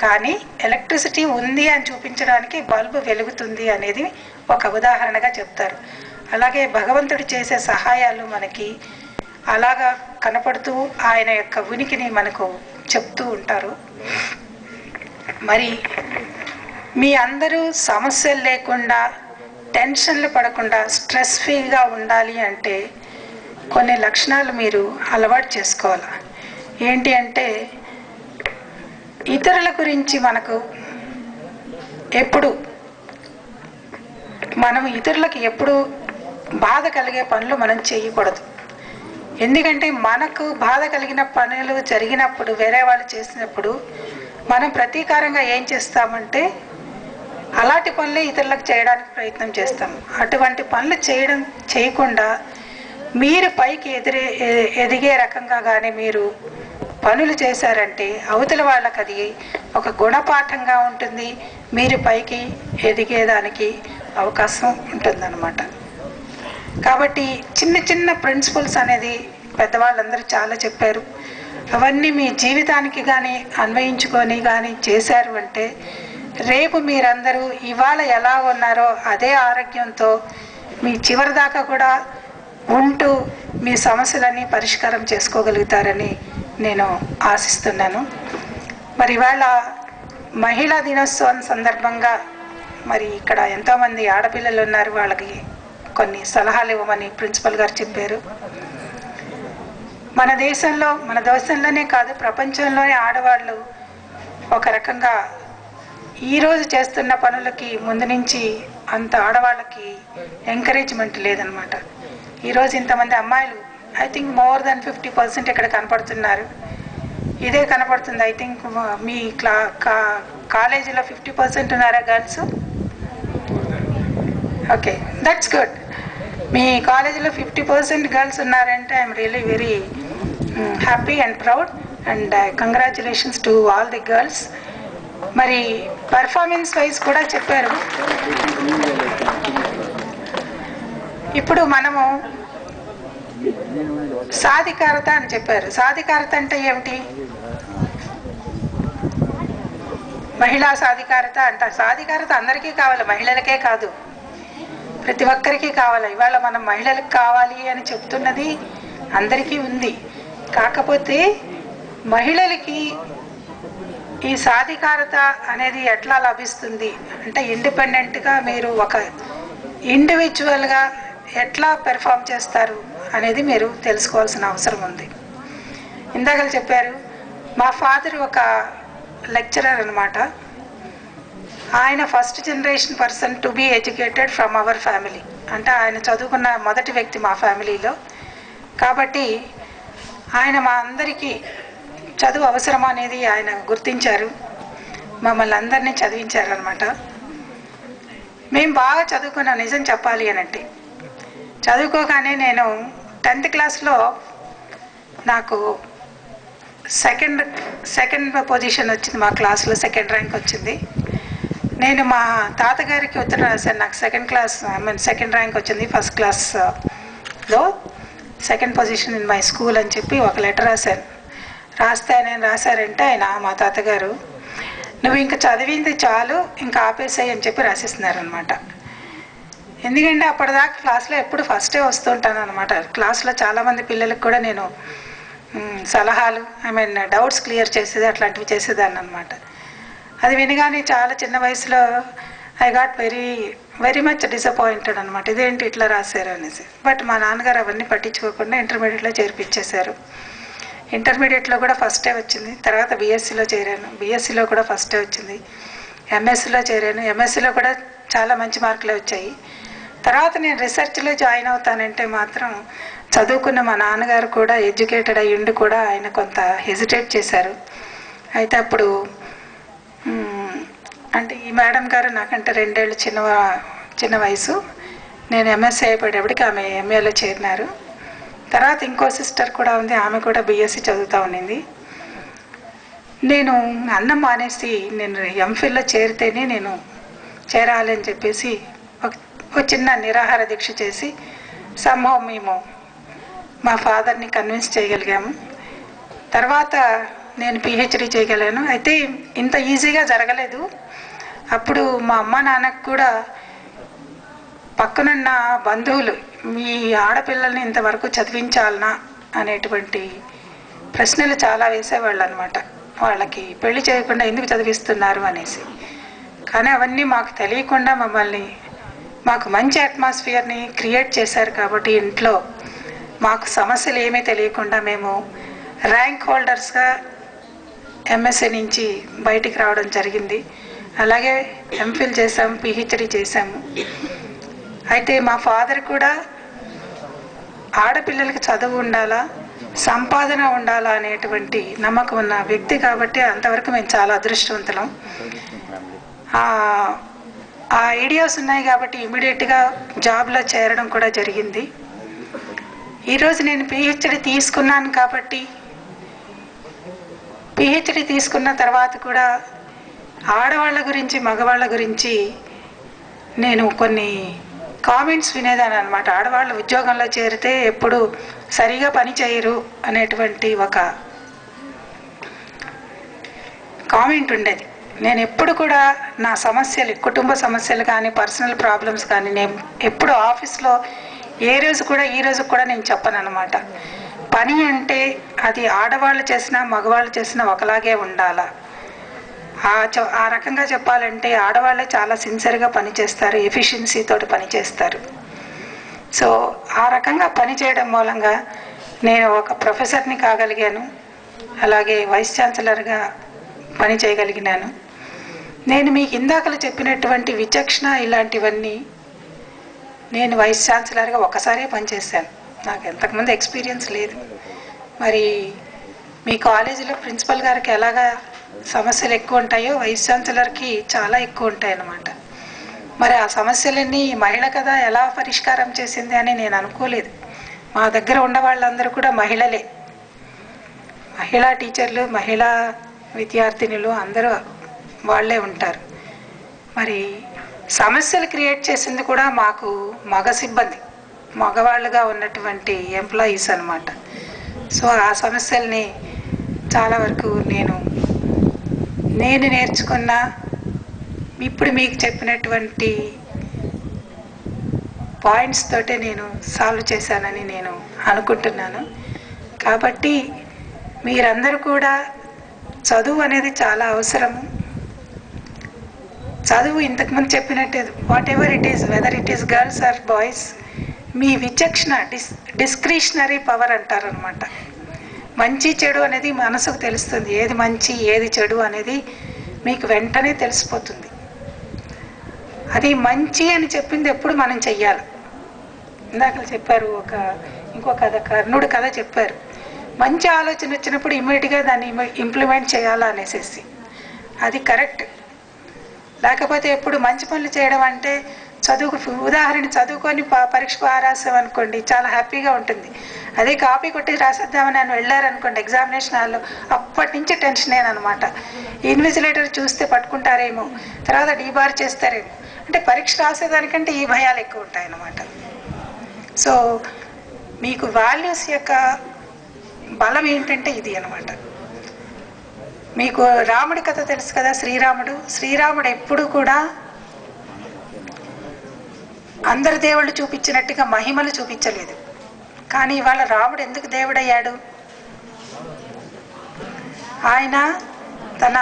కానీ ఎలక్ట్రిసిటీ ఉంది అని చూపించడానికి బల్బు వెలుగుతుంది అనేది ఒక ఉదాహరణగా చెప్తారు. అలాగే భగవంతుడు చేసే సహాయాలు మనకి అలాగా కనపడుతూ ఆయన యొక్క ఉనికిని మనకు చెప్తూ ఉంటారు. మరి మీ అందరూ సమస్యలు లేకుండా, టెన్షన్లు పడకుండా, స్ట్రెస్ ఫ్రీగా ఉండాలి అంటే కొన్ని లక్షణాలు మీరు అలవాటు చేసుకోవాలి. ఏంటి అంటే, ఇతరుల గురించి మనం ఇతరులకు ఎప్పుడు బాధ కలిగే పనులు మనం చేయకూడదు. ఎందుకంటే మనకు బాధ కలిగిన పనులు జరిగినప్పుడు, వేరే వాళ్ళు చేసినప్పుడు మనం ప్రతీకారంగా ఏం చేస్తామంటే అలాంటి పనులే ఇతరులకు చేయడానికి ప్రయత్నం చేస్తాం. అటువంటి పనులు చేయకుండా మీరు పైకి ఎదిగే రకంగా కానీ మీరు పనులు చేశారంటే అవతల వాళ్ళకి అది ఒక గుణపాఠంగా ఉంటుంది, మీరు పైకి ఎదిగేదానికి అవకాశం ఉంటుందన్నమాట. కాబట్టి చిన్న చిన్న ప్రిన్సిపల్స్ అనేది పెద్దవాళ్ళందరూ చాలా చెప్పారు. అవన్నీ మీ జీవితానికి కానీ అన్వయించుకొని కానీ చేశారు అంటే రేపు మీరందరూ ఇవాళ ఎలా ఉన్నారో అదే ఆరోగ్యంతో మీ చివరి దాకా కూడా ఉంటూ మీ సమస్యలన్నీ పరిష్కారం చేసుకోగలుగుతారని నేను ఆశిస్తున్నాను. మరి ఇవాళ మహిళా దినోత్సవం సందర్భంగా మరి ఇక్కడ ఎంతోమంది ఆడపిల్లలు ఉన్నారు, వాళ్ళకి కొన్ని సలహాలు ఇవ్వమని ప్రిన్సిపల్ గారు చెప్పారు. మన దేశంలోనే కాదు, ప్రపంచంలోనే ఆడవాళ్ళు ఒక రకంగా ఈరోజు చేస్తున్న పనులకి ముందు నుంచి అంత ఆడవాళ్ళకి ఎంకరేజ్మెంట్ లేదనమాట. ఈరోజు ఇంతమంది అమ్మాయిలు ఐ థింక్ మోర్ దాన్ 50% ఇక్కడ కనపడుతున్నారు. ఇదే కనపడుతుంది. ఐ థింక్ మీ కాలేజీలో 50% ఉన్నారా గర్ల్స్? Okay, that's good. మీ కాలేజీలో 50% గర్ల్స్ ఉన్నారంటే I'm really very happy and proud. And congratulations to all the girls. మరి పర్ఫార్మెన్స్ వైజ్ కూడా చెప్పారు. ఇప్పుడు మనము సాధికారత అని చెప్పారు. సాధికారత అంటే ఏమిటి? మహిళా సాధికారత అంటారు. సాధికారత అందరికీ కావాలి, మహిళలకే కాదు, ప్రతి ఒక్కరికి కావాలి. ఇవాళ మనం మహిళలకు కావాలి అని చెప్తున్నది అందరికీ ఉంది. కాకపోతే మహిళలకి ఈ సాధికారత అనేది ఎట్లా లభిస్తుంది అంటే ఇండిపెండెంట్గా మీరు ఒక ఇండివిజువల్గా ఎట్లా పెర్ఫామ్ చేస్తారు అనేది మీరు తెలుసుకోవాల్సిన అవసరం ఉంది. ఇందాక చెప్పారు, మా ఫాదర్ ఒక లెక్చరర్ అనమాట. ఆయన first generation person to be educated from our family. అంటే ఆయన చదువుకున్న మొదటి వ్యక్తి మా ఫ్యామిలీలో. కాబట్టి ఆయన మా అందరికీ చదువు అవసరం అనేది ఆయన గుర్తించారు, మమ్మల్ని అందరినీ చదివించారనమాట. మేము బాగా చదువుకున్నాం నిజం చెప్పాలి అని అంటే. చదువుకోగానే నేను 10th క్లాస్లో నాకు సెకండ్ పొజిషన్ వచ్చింది. మా క్లాస్లో 2nd ర్యాంక్ వచ్చింది. నేను మా తాతగారికి ఉత్తరం రాశాను, నాకు సెకండ్ ర్యాంక్ వచ్చింది, ఫస్ట్ క్లాస్లో 2nd position in my school అని చెప్పి ఒక లెటర్ రాశాను. రాస్తే ఆయన రాశారంటే మా తాతగారు, నువ్వు ఇంకా చదివింది చాలు, ఇంకా ఆపేసాయి అని చెప్పి రాసిస్తున్నారు అనమాట. ఎందుకంటే అప్పటిదాకా క్లాస్లో ఎప్పుడు ఫస్టే వస్తుంటాను అనమాట. క్లాస్లో చాలామంది పిల్లలకు కూడా నేను సలహాలు డౌట్స్ క్లియర్ చేసేది, అట్లాంటివి చేసేదాన్ని అనమాట. అది వినగానే చాలా చిన్న వయసులో I got very much disappointed అనమాట. ఇదేంటి ఇట్లా రాశారు అనేసి. బట్ మా నాన్నగారు అవన్నీ పట్టించుకోకుండా ఇంటర్మీడియట్లో చేర్పించేశారు. ఇంటర్మీడియట్లో కూడా ఫస్టే వచ్చింది. తర్వాత బీఎస్సీలో చేరాను, బీఎస్సీలో కూడా ఫస్టే వచ్చింది. ఎంఎస్సీలో చేరాను, ఎంఎస్సీలో కూడా చాలా మంచి మార్కులే వచ్చాయి. తర్వాత నేను రీసెర్చ్లో జాయిన్ అవుతానంటే మాత్రం చదువుకున్న మా నాన్నగారు కూడా ఎడ్యుకేటెడ్ అయ్యిండి కూడా ఆయన కొంత హెజిటేట్ చేశారు. అయితే అప్పుడు అంటే ఈ మేడం గారు నాకంటే 2 ఏళ్ళు చిన్న వయసు. నేను ఎంఎస్సీ అయిపోయేటప్పటికి ఆమె ఎంఏలో చేరినారు. తర్వాత ఇంకో సిస్టర్ కూడా ఉంది, ఆమె కూడా బీఎస్సీ చదువుతూ ఉండింది. నేను అన్నం మానేసి నేను ఎంఫిల్లో చేరితేనే నేను చేరాలి అని చెప్పేసి ఒక చిన్న నిరాహార దీక్ష చేసి సంభవం మేము మా ఫాదర్ని కన్విన్స్ చేయగలిగాము. తర్వాత నేను పిహెచ్డి చేయగలను. అయితే ఇంత ఈజీగా జరగలేదు. అప్పుడు మా అమ్మ నాన్నకు కూడా పక్కనున్న బంధువులు మీ ఆడపిల్లల్ని ఇంతవరకు చదివించాలనా అనేటువంటి ప్రశ్నలు చాలా వేసేవాళ్ళు అనమాట. వాళ్ళకి పెళ్లి చేయకుండా ఎందుకు చదివిస్తున్నారు అనేసి. కానీ అవన్నీ మాకు తెలియకుండా మాకు మంచి అట్మాస్ఫియర్ని క్రియేట్ చేశారు. కాబట్టి ఇంట్లో మాకు సమస్యలు ఏమీ తెలియకుండా మేము ర్యాంక్ హోల్డర్స్గా ఎంఎస్సీ నుంచి బయటికి రావడం జరిగింది. అలాగే ఎంఫిల్ చేసాము, పిహెచ్డి చేసాము. అయితే మా ఫాదర్ కూడా ఆడపిల్లలకి చదువు ఉండాలా, సంపాదన ఉండాలా అనేటువంటి నమ్మకం ఉన్న వ్యక్తి. కాబట్టి అంతవరకు మేము చాలా అదృష్టవంతులం. ఆ ఐడియాస్ ఉన్నాయి కాబట్టి ఇమీడియట్గా జాబ్లో చేరడం కూడా జరిగింది. ఈరోజు నేను పిహెచ్డి తీసుకున్నాను కాబట్టి పిహెచ్డి తీసుకున్న తర్వాత కూడా ఆడవాళ్ళ గురించి మగవాళ్ళ గురించి నేను కొన్ని కామెంట్స్ వినేదాన్ని అనమాట. ఆడవాళ్ళు ఉద్యోగంలో చేరితే ఎప్పుడు సరిగా పని చేయరు అనేటువంటి ఒక కామెంట్ ఉండేది. నేను ఎప్పుడు కూడా నా సమస్యలు, కుటుంబ సమస్యలు కానీ పర్సనల్ ప్రాబ్లమ్స్ కానీ నేను ఎప్పుడు ఆఫీస్లో ఈ రోజు కూడా నేను చెప్పను అనమాట. పని అంటే అది ఆడవాళ్ళు చేసినా మగవాళ్ళు చేసినా ఒకలాగే ఉండాలా. ఆ రకంగా చెప్పాలంటే ఆడవాళ్ళే చాలా సిన్సియర్గా పనిచేస్తారు, ఎఫిషియన్సీతో పనిచేస్తారు. సో ఆ రకంగా పనిచేయడం మూలంగా నేను ఒక ప్రొఫెసర్ని కాగలిగాను, అలాగే వైస్ ఛాన్సలర్గా పని చేయగలిగినాను. నేను మీకు ఇందాకలు చెప్పినటువంటి విచక్షణ ఇలాంటివన్నీ నేను వైస్ ఛాన్సలర్గా ఒకసారే పనిచేశాను. నాకు ఎంతకుముందు ఎక్స్పీరియన్స్ లేదు. మరి మీ కాలేజీలో ప్రిన్సిపల్ గారికి ఎలాగా సమస్యలు ఎక్కువ ఉంటాయో వైస్ ఛాన్సలర్కి చాలా ఎక్కువ ఉంటాయి అన్నమాట. మరి ఆ సమస్యలన్నీ మహిళ కదా ఎలా పరిష్కారం చేసింది అని నేను అనుకోలేదు. మా దగ్గర ఉన్న వాళ్ళందరూ కూడా మహిళలే. మహిళా టీచర్లు, మహిళా విద్యార్థినులు అందరూ వాళ్ళే ఉంటారు. మరి సమస్యలు క్రియేట్ చేసింది కూడా మాకు మగ సిబ్బంది, మగవాళ్ళుగా ఉన్నటువంటి ఎంప్లాయీస్ అన్నమాట. సో ఆ సమస్యల్ని చాలా వరకు నేను నేర్చుకున్న ఇప్పుడు మీకు చెప్పినటువంటి పాయింట్స్ తోటే నేను సాల్వ్ చేశానని నేను అనుకుంటున్నాను. కాబట్టి మీరందరూ కూడా చదువు అనేది చాలా అవసరము. చదువు ఇంతకుముందు చెప్పినట్టు whatever it is, whether it is girls or boys, మీ విచక్షణ డిస్క్రిషనరీ పవర్ అంటారనమాట. మంచి చెడు అనేది మనసుకు తెలుస్తుంది. ఏది మంచి ఏది చెడు అనేది మీకు వెంటనే తెలిసిపోతుంది. అది మంచి అని చెప్పింది ఎప్పుడు మనం చెయ్యాలి. ఇందాక చెప్పారు, ఇంకో కథ, కర్ణుడు కథ చెప్పారు. మంచి ఆలోచన వచ్చినప్పుడు ఇమ్మీడియట్గా దాన్ని ఇంప్లిమెంట్ చేయాలా అనేసి, అది కరెక్ట్. లేకపోతే ఎప్పుడు మంచి పనులు చేయడం అంటే ఉదాహరణ చదువుకొని పరీక్ష రాసాం అనుకోండి, చాలా హ్యాపీగా ఉంటుంది. అదే కాపీ కొట్టి రాసేద్దామని అని వెళ్ళారనుకోండి ఎగ్జామినేషన్ హాల్లో, అప్పటి నుంచి టెన్షనేనమాట. ఇన్విజిలేటర్ చూస్తే పట్టుకుంటారేమో, తర్వాత డీబార్ చేస్తారేమో, అంటే పరీక్ష రాసేదానికంటే ఈ భయాలు ఎక్కువ ఉంటాయన్నమాట. సో మీకు వాల్యూస్ యొక్క బలం ఏంటంటే ఇది అనమాట. మీకు రాముడి కథ తెలుసు కదా, శ్రీరాముడు ఎప్పుడు కూడా అందరు దేవుళ్ళు చూపించినట్టుగా మహిమలు చూపించలేదు. కానీ ఇవాళ రాముడు ఎందుకు దేవుడయ్యాడు? ఆయన తన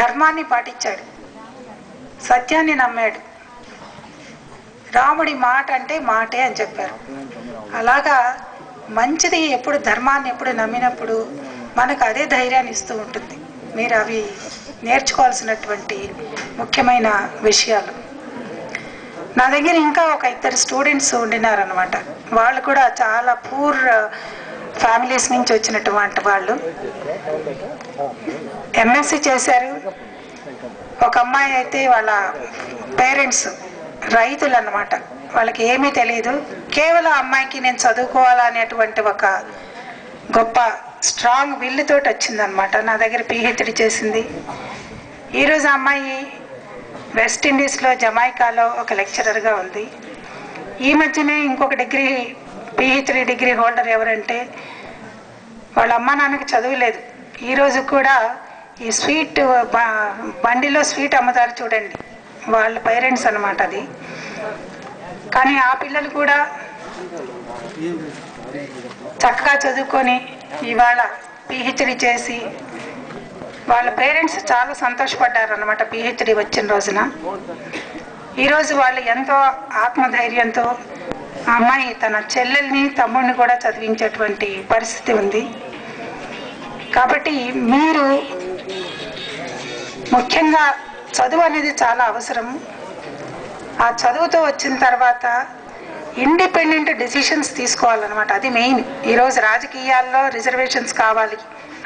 ధర్మాన్ని పాటించాడు, సత్యాన్ని నమ్మాడు. రాముడి మాట అంటే మాటే అని చెప్పారు. అలాగా మంచిది ఎప్పుడు, ధర్మాన్ని ఎప్పుడు నమ్మినప్పుడు మనకు అదే ధైర్యాన్ని ఇస్తూ ఉంటుంది. మీరు అవి నేర్చుకోవాల్సినటువంటి ముఖ్యమైన విషయాలు. నా దగ్గర ఇంకా ఒక 2 స్టూడెంట్స్ ఉండినారనమాట. వాళ్ళు కూడా చాలా పూర్ ఫ్యామిలీస్ నుంచి వచ్చినటువంటి వాళ్ళు. ఎంఎస్సి చేశారు. ఒక అమ్మాయి అయితే వాళ్ళ పేరెంట్స్ రైతులు అన్నమాట, వాళ్ళకి ఏమీ తెలియదు. కేవలం అమ్మాయికి నేను చదువుకోవాలనేటువంటి ఒక గొప్ప స్ట్రాంగ్ విల్లుతోటి వచ్చిందనమాట. నా దగ్గర పిహెచ్డి చేసింది. ఈరోజు అమ్మాయి వెస్ట్ ఇండీస్లో జమైకాలో ఒక లెక్చరర్గా ఉంది. ఈ మధ్యనే ఇంకొక పిహెచ్డి డిగ్రీ హోల్డర్ ఎవరంటే వాళ్ళ అమ్మ నాన్నకి చదువులేదు. ఈరోజు కూడా ఈ స్వీట్ బండిలో స్వీట్ అమ్ముతారు చూడండి, వాళ్ళ పేరెంట్స్ అన్నమాట అది. కానీ ఆ పిల్లలు కూడా చక్కగా చదువుకొని ఇవాళ పిహెచ్డి చేసి వాళ్ళ పేరెంట్స్ చాలా సంతోషపడ్డారు అన్నమాట పిహెచ్డి వచ్చిన రోజున. ఈరోజు వాళ్ళు ఎంతో ఆత్మధైర్యంతో ఆ అమ్మాయి తన చెల్లెల్ని తమ్ముడిని కూడా చదివించేటువంటి పరిస్థితి ఉంది. కాబట్టి మీరు ముఖ్యంగా చదువు అనేది చాలా అవసరము. ఆ చదువుతో వచ్చిన తర్వాత ఇండిపెండెంట్ డెసిషన్స్ తీసుకోవాలన్నమాట, అది మెయిన్. ఈరోజు రాజకీయాల్లో రిజర్వేషన్స్ కావాలి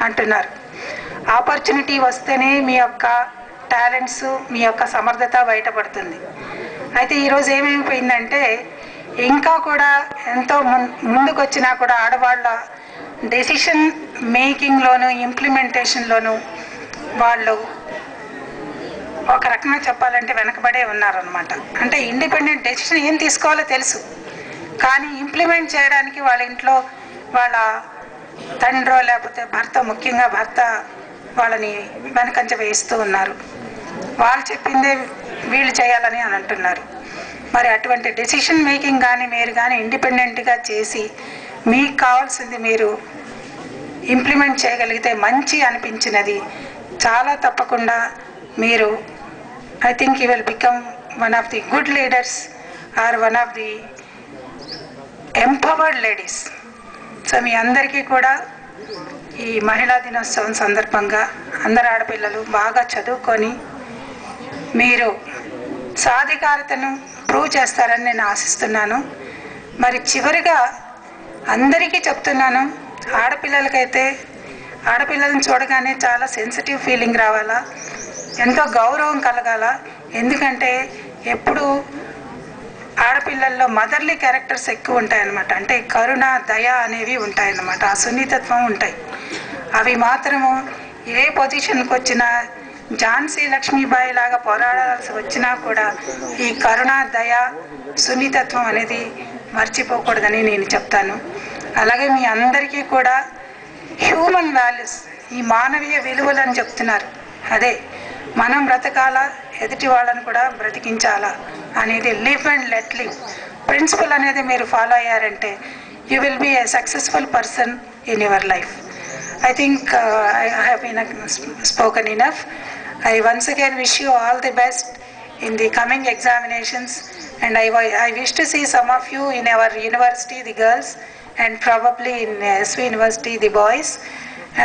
అంటున్నారు. ఆపర్చునిటీ వస్తేనే మీ యొక్క టాలెంట్స్, మీ యొక్క సమర్థత బయటపడుతుంది. అయితే ఈరోజు ఏమైపోయిందంటే ఇంకా కూడా ఎంతో ముందుకు వచ్చినా కూడా ఆడవాళ్ళ డెసిషన్ మేకింగ్లోను ఇంప్లిమెంటేషన్లోను వాళ్ళు ఒక రకంగా చెప్పాలంటే వెనకబడే ఉన్నారనమాట. అంటే ఇండిపెండెంట్ డెసిషన్ ఏం తీసుకోవాలో తెలుసు, కానీ ఇంప్లిమెంట్ చేయడానికి వాళ్ళ ఇంట్లో వాళ్ళ తండ్రో లేకపోతే భర్త, ముఖ్యంగా భర్త వాళ్ళని వెనకంచ వేస్తూ ఉన్నారు. వాళ్ళు చెప్పిందే వీళ్ళు చేయాలని అని అంటున్నారు. మరి అటువంటి డెసిషన్ మేకింగ్ కానీ మీరు కానీ ఇండిపెండెంట్గా చేసి మీకు కావాల్సింది మీరు ఇంప్లిమెంట్ చేయగలిగితే మంచి అనిపించినది చాలా తప్పకుండా మీరు I think you will become one of the good leaders or one of the empowered ladies. So మీ అందరికీ కూడా ఈ మహిళా దినోత్సవం సందర్భంగా అందరు ఆడపిల్లలు బాగా చదువుకొని మీరు సాధికారతను ప్రూవ్ చేస్తారని నేను ఆశిస్తున్నాను. మరి చివరిగా అందరికీ చెప్తున్నాను, ఆడపిల్లలకైతే ఆడపిల్లలను చూడగానే చాలా సెన్సిటివ్ ఫీలింగ్ రావాలా, ఎంతో గౌరవం కలగాల. ఎందుకంటే ఎప్పుడు ఆడపిల్లల్లో మదర్లీ క్యారెక్టర్స్ ఎక్కువ ఉంటాయన్నమాట. అంటే కరుణ, దయ అనేవి ఉంటాయన్నమాట, ఆ సున్నితత్వం ఉంటాయి. అవి మాత్రము ఏ పొజిషన్కి వచ్చినా ఝాన్సీ లక్ష్మీబాయి లాగా పోరాడాల్సి వచ్చినా కూడా ఈ కరుణ, దయ, సున్నితత్వం అనేది మర్చిపోకూడదని నేను చెప్తాను. అలాగే మీ అందరికీ కూడా హ్యూమన్ వాల్యూస్, ఈ మానవీయ విలువలు అని చెప్తున్నారు, అదే మనం బ్రతకాలా, ఎదుటి వాళ్ళని కూడా బ్రతికించాలా అనేది live and let live principle అనేది మీరు ఫాలో అయ్యారంటే you will be a successful person in your life. I think I have been spoken enough. I once again wish you all the best in the coming examinations, and I wish to see some of you in our university, the girls, and probably in SV University, the boys.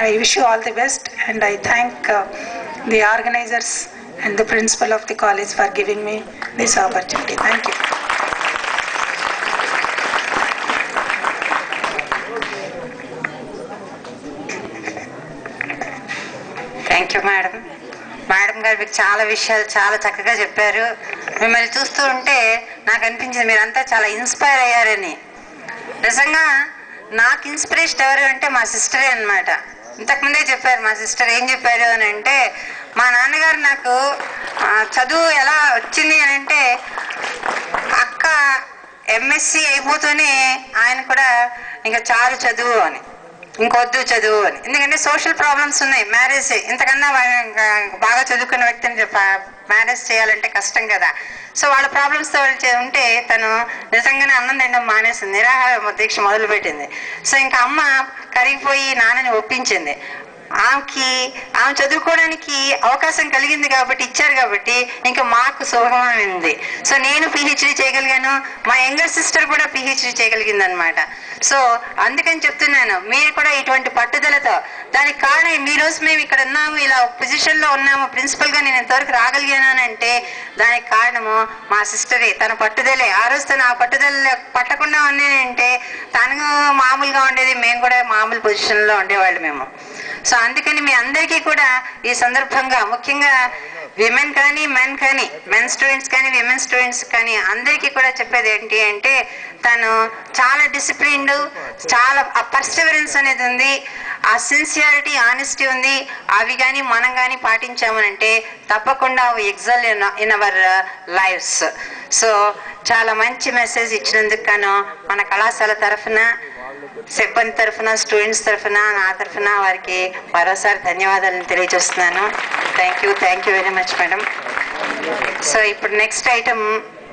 I wish you all the best, and I thank the organizers and the principal of the college for giving me this opportunity. Thank you. Thank you madam. Madam గారు మీకు చాలా విషయాలు చాలా చక్కగా చెప్పారు. మిమ్మల్ని చూస్తూ ఉంటే నాకు అనిపించింది మీరంతా చాలా ఇన్స్పైర్ అయ్యారని. నిజంగా నాకు ఇన్స్పిరేషన్ ఎవరు అంటే మా సిస్టరే అనమాట. ఇంతకుముందే చెప్పారు మా సిస్టర్ ఏం చెప్పారు అని అంటే, మా నాన్నగారు నాకు చదువు ఎలా వచ్చింది అని అంటే, అక్క ఎంఎస్సి అయిపోతూనే ఆయన కూడా ఇంకా చాలు చదువు అని, ఇంకొద్దు చదువు అని. ఎందుకంటే సోషల్ ప్రాబ్లమ్స్ ఉన్నాయి, మ్యారేజ్ ఇంతకన్నా బాగా చదువుకున్న వ్యక్తిని మ్యారేజ్ చేయాలంటే కష్టం కదా. సో వాళ్ళ ప్రాబ్లమ్స్తో ఉంటే తను నిజంగానే అన్నం తినడం మానేసింది, నిరాహార దీక్ష మొదలుపెట్టింది. సో ఇంకా అమ్మ కరిగిపోయి నాన్నని ఒప్పించింది. ఆమె చదువుకోవడానికి అవకాశం కలిగింది కాబట్టి, ఇచ్చారు కాబట్టి ఇంకా మాకు సుఖమైంది. సో నేను పిహెచ్డీ చేయగలిగాను, మా యంగర్ సిస్టర్ కూడా పిహెచ్డీ చేయగలిగింది అనమాట. సో అందుకని చెప్తున్నాను, మీరు కూడా ఇటువంటి పట్టుదలతో, దానికి కారణం ఈ రోజు మేము ఇక్కడ ఉన్నాము, ఇలా పొజిషన్లో ఉన్నాము, ప్రిన్సిపల్గా నేను ఇంతవరకు రాగలిగాను అని అంటే దానికి కారణము మా సిస్టరే, తన పట్టుదలే. ఆ రోజు తను ఆ పట్టుదల పట్టకుండా ఉన్నానంటే తను మామూలుగా ఉండేది, మేము కూడా మామూలు పొజిషన్లో ఉండేవాళ్ళు మేము. సో అందుకని మీ అందరికీ కూడా ఈ సందర్భంగా, ముఖ్యంగా విమెన్ కానీ మెన్ కానీ, మెన్ స్టూడెంట్స్ కానీ విమెన్ స్టూడెంట్స్ కానీ అందరికీ కూడా చెప్పేది ఏంటి అంటే, తను చాలా డిసిప్లిన్డ్, చాలా ఆ పర్సివరెన్స్ అనేది ఉంది, ఆ సిన్సియారిటీ, ఆనెస్టీ ఉంది. అవి కానీ మనం కానీ పాటించామనంటే తప్పకుండా axle in our lifes. So చాలా మంచి మెసేజ్ ఇచ్చినందుకు గాను మన కళాశాల తరఫున, సిబ్బంది తరఫున, స్టూడెంట్స్ తరఫున, నా తరఫున వారికి మరోసారి ధన్యవాదాలను తెలియజేస్తున్నాను. Thank you very much madam. So ఇప్పుడు నెక్స్ట్ ఐటమ్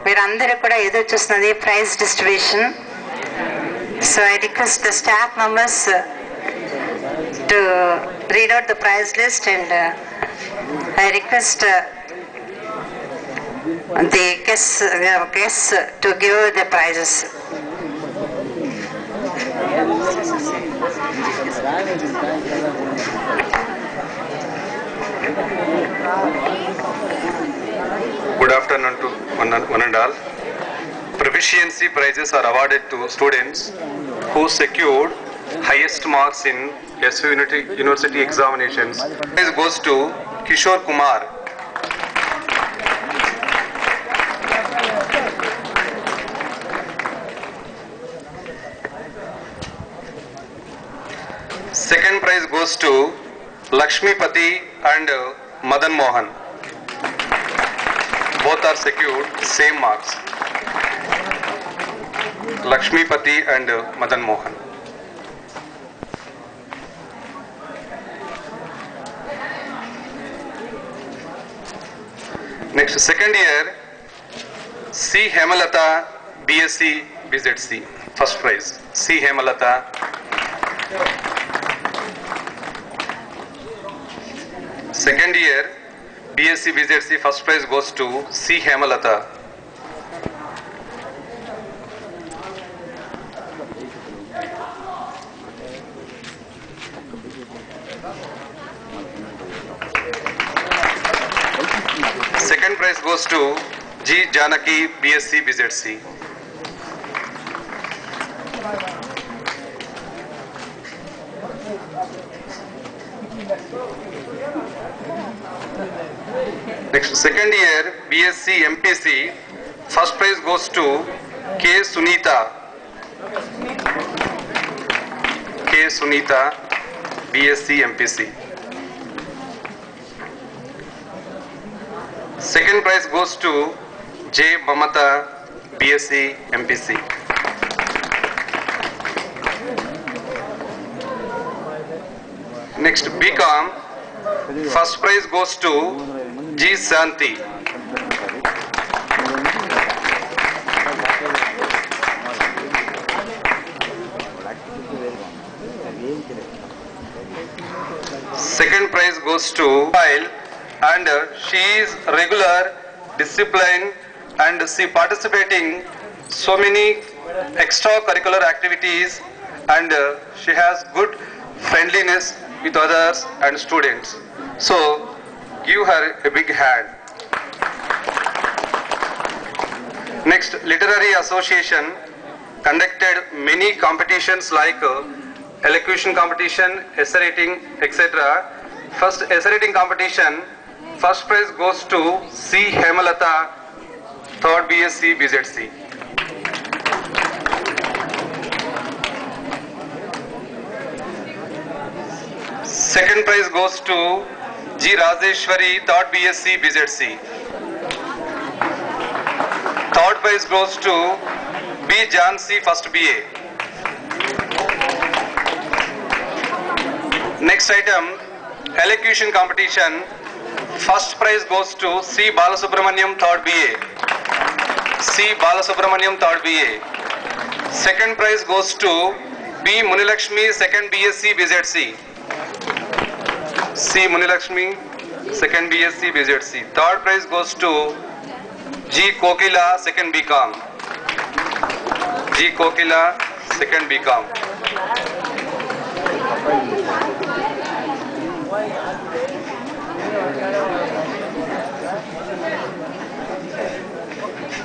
మీరు అందరూ కూడా ఎదురు చూస్తున్నది prize distribution. So I request the staff members to read out the prize list, and I request the guests to give the prizes. Good afternoon to one and all. Proficiency prizes are awarded to students who secured highest marks in SV University examinations. Prize goes to Kishore Kumar. Second prize goes to Lakshmipati and Madan Mohan. Both are secured same marks. Lakshmipati and Madan Mohan. Next, second year, C. Hemalata, BSc, BZC. First prize, C. Hemalata. Second year, BSc, BZC, first prize goes to C. Hemalata. Second prize goes to G. Janaki, BSc, BZC. Next, second year, BSc, MPC, first prize goes to K. Sunita. K. Sunita. BSc MPC. Second prize goes to J. Mamata, BSc MPC. Next, BCom. First prize goes to G. Santi. Second prize goes to While, and she is regular, disciplined, and she participating so many extracurricular activities, and she has good friendliness with others and students. So give her a big hand. Next, Literary Association conducted many competitions like elocution competition, essay writing, etc. First essay writing competition, first prize goes to C. Hemalata, 3rd BSc BZC. Second prize goes to G. Rajeshwari, 3rd BSc BZC. Third prize goes to B. Jansi, 1st BA. Next item, elocution competition. First prize goes to C. Balasubramaniam, 3rd BA. C. Balasubramaniam, 3rd BA. Second prize goes to B. Munilakshmi, 2nd BSc BZC. C. Munilakshmi, 2nd BSc BZC. Third prize goes to G. Kokila, 2nd BCom. G. Kokila, 2nd BCom.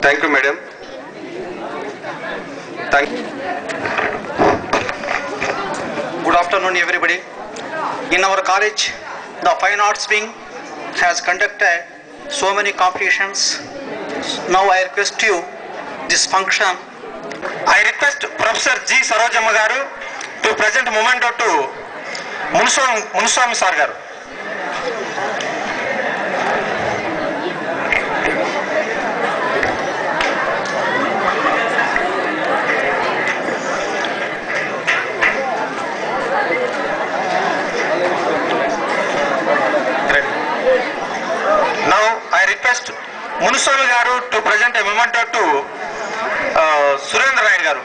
Thank you, madam. Thank you. Good afternoon, everybody. In our college, the Fine Arts Wing has conducted so many competitions. Now I request you this function. I request Professor G. Sarojamma garu to present memento to Munuswami sir garu. Now I request Munuswami garu to present a memento to Surendra Ryan garu.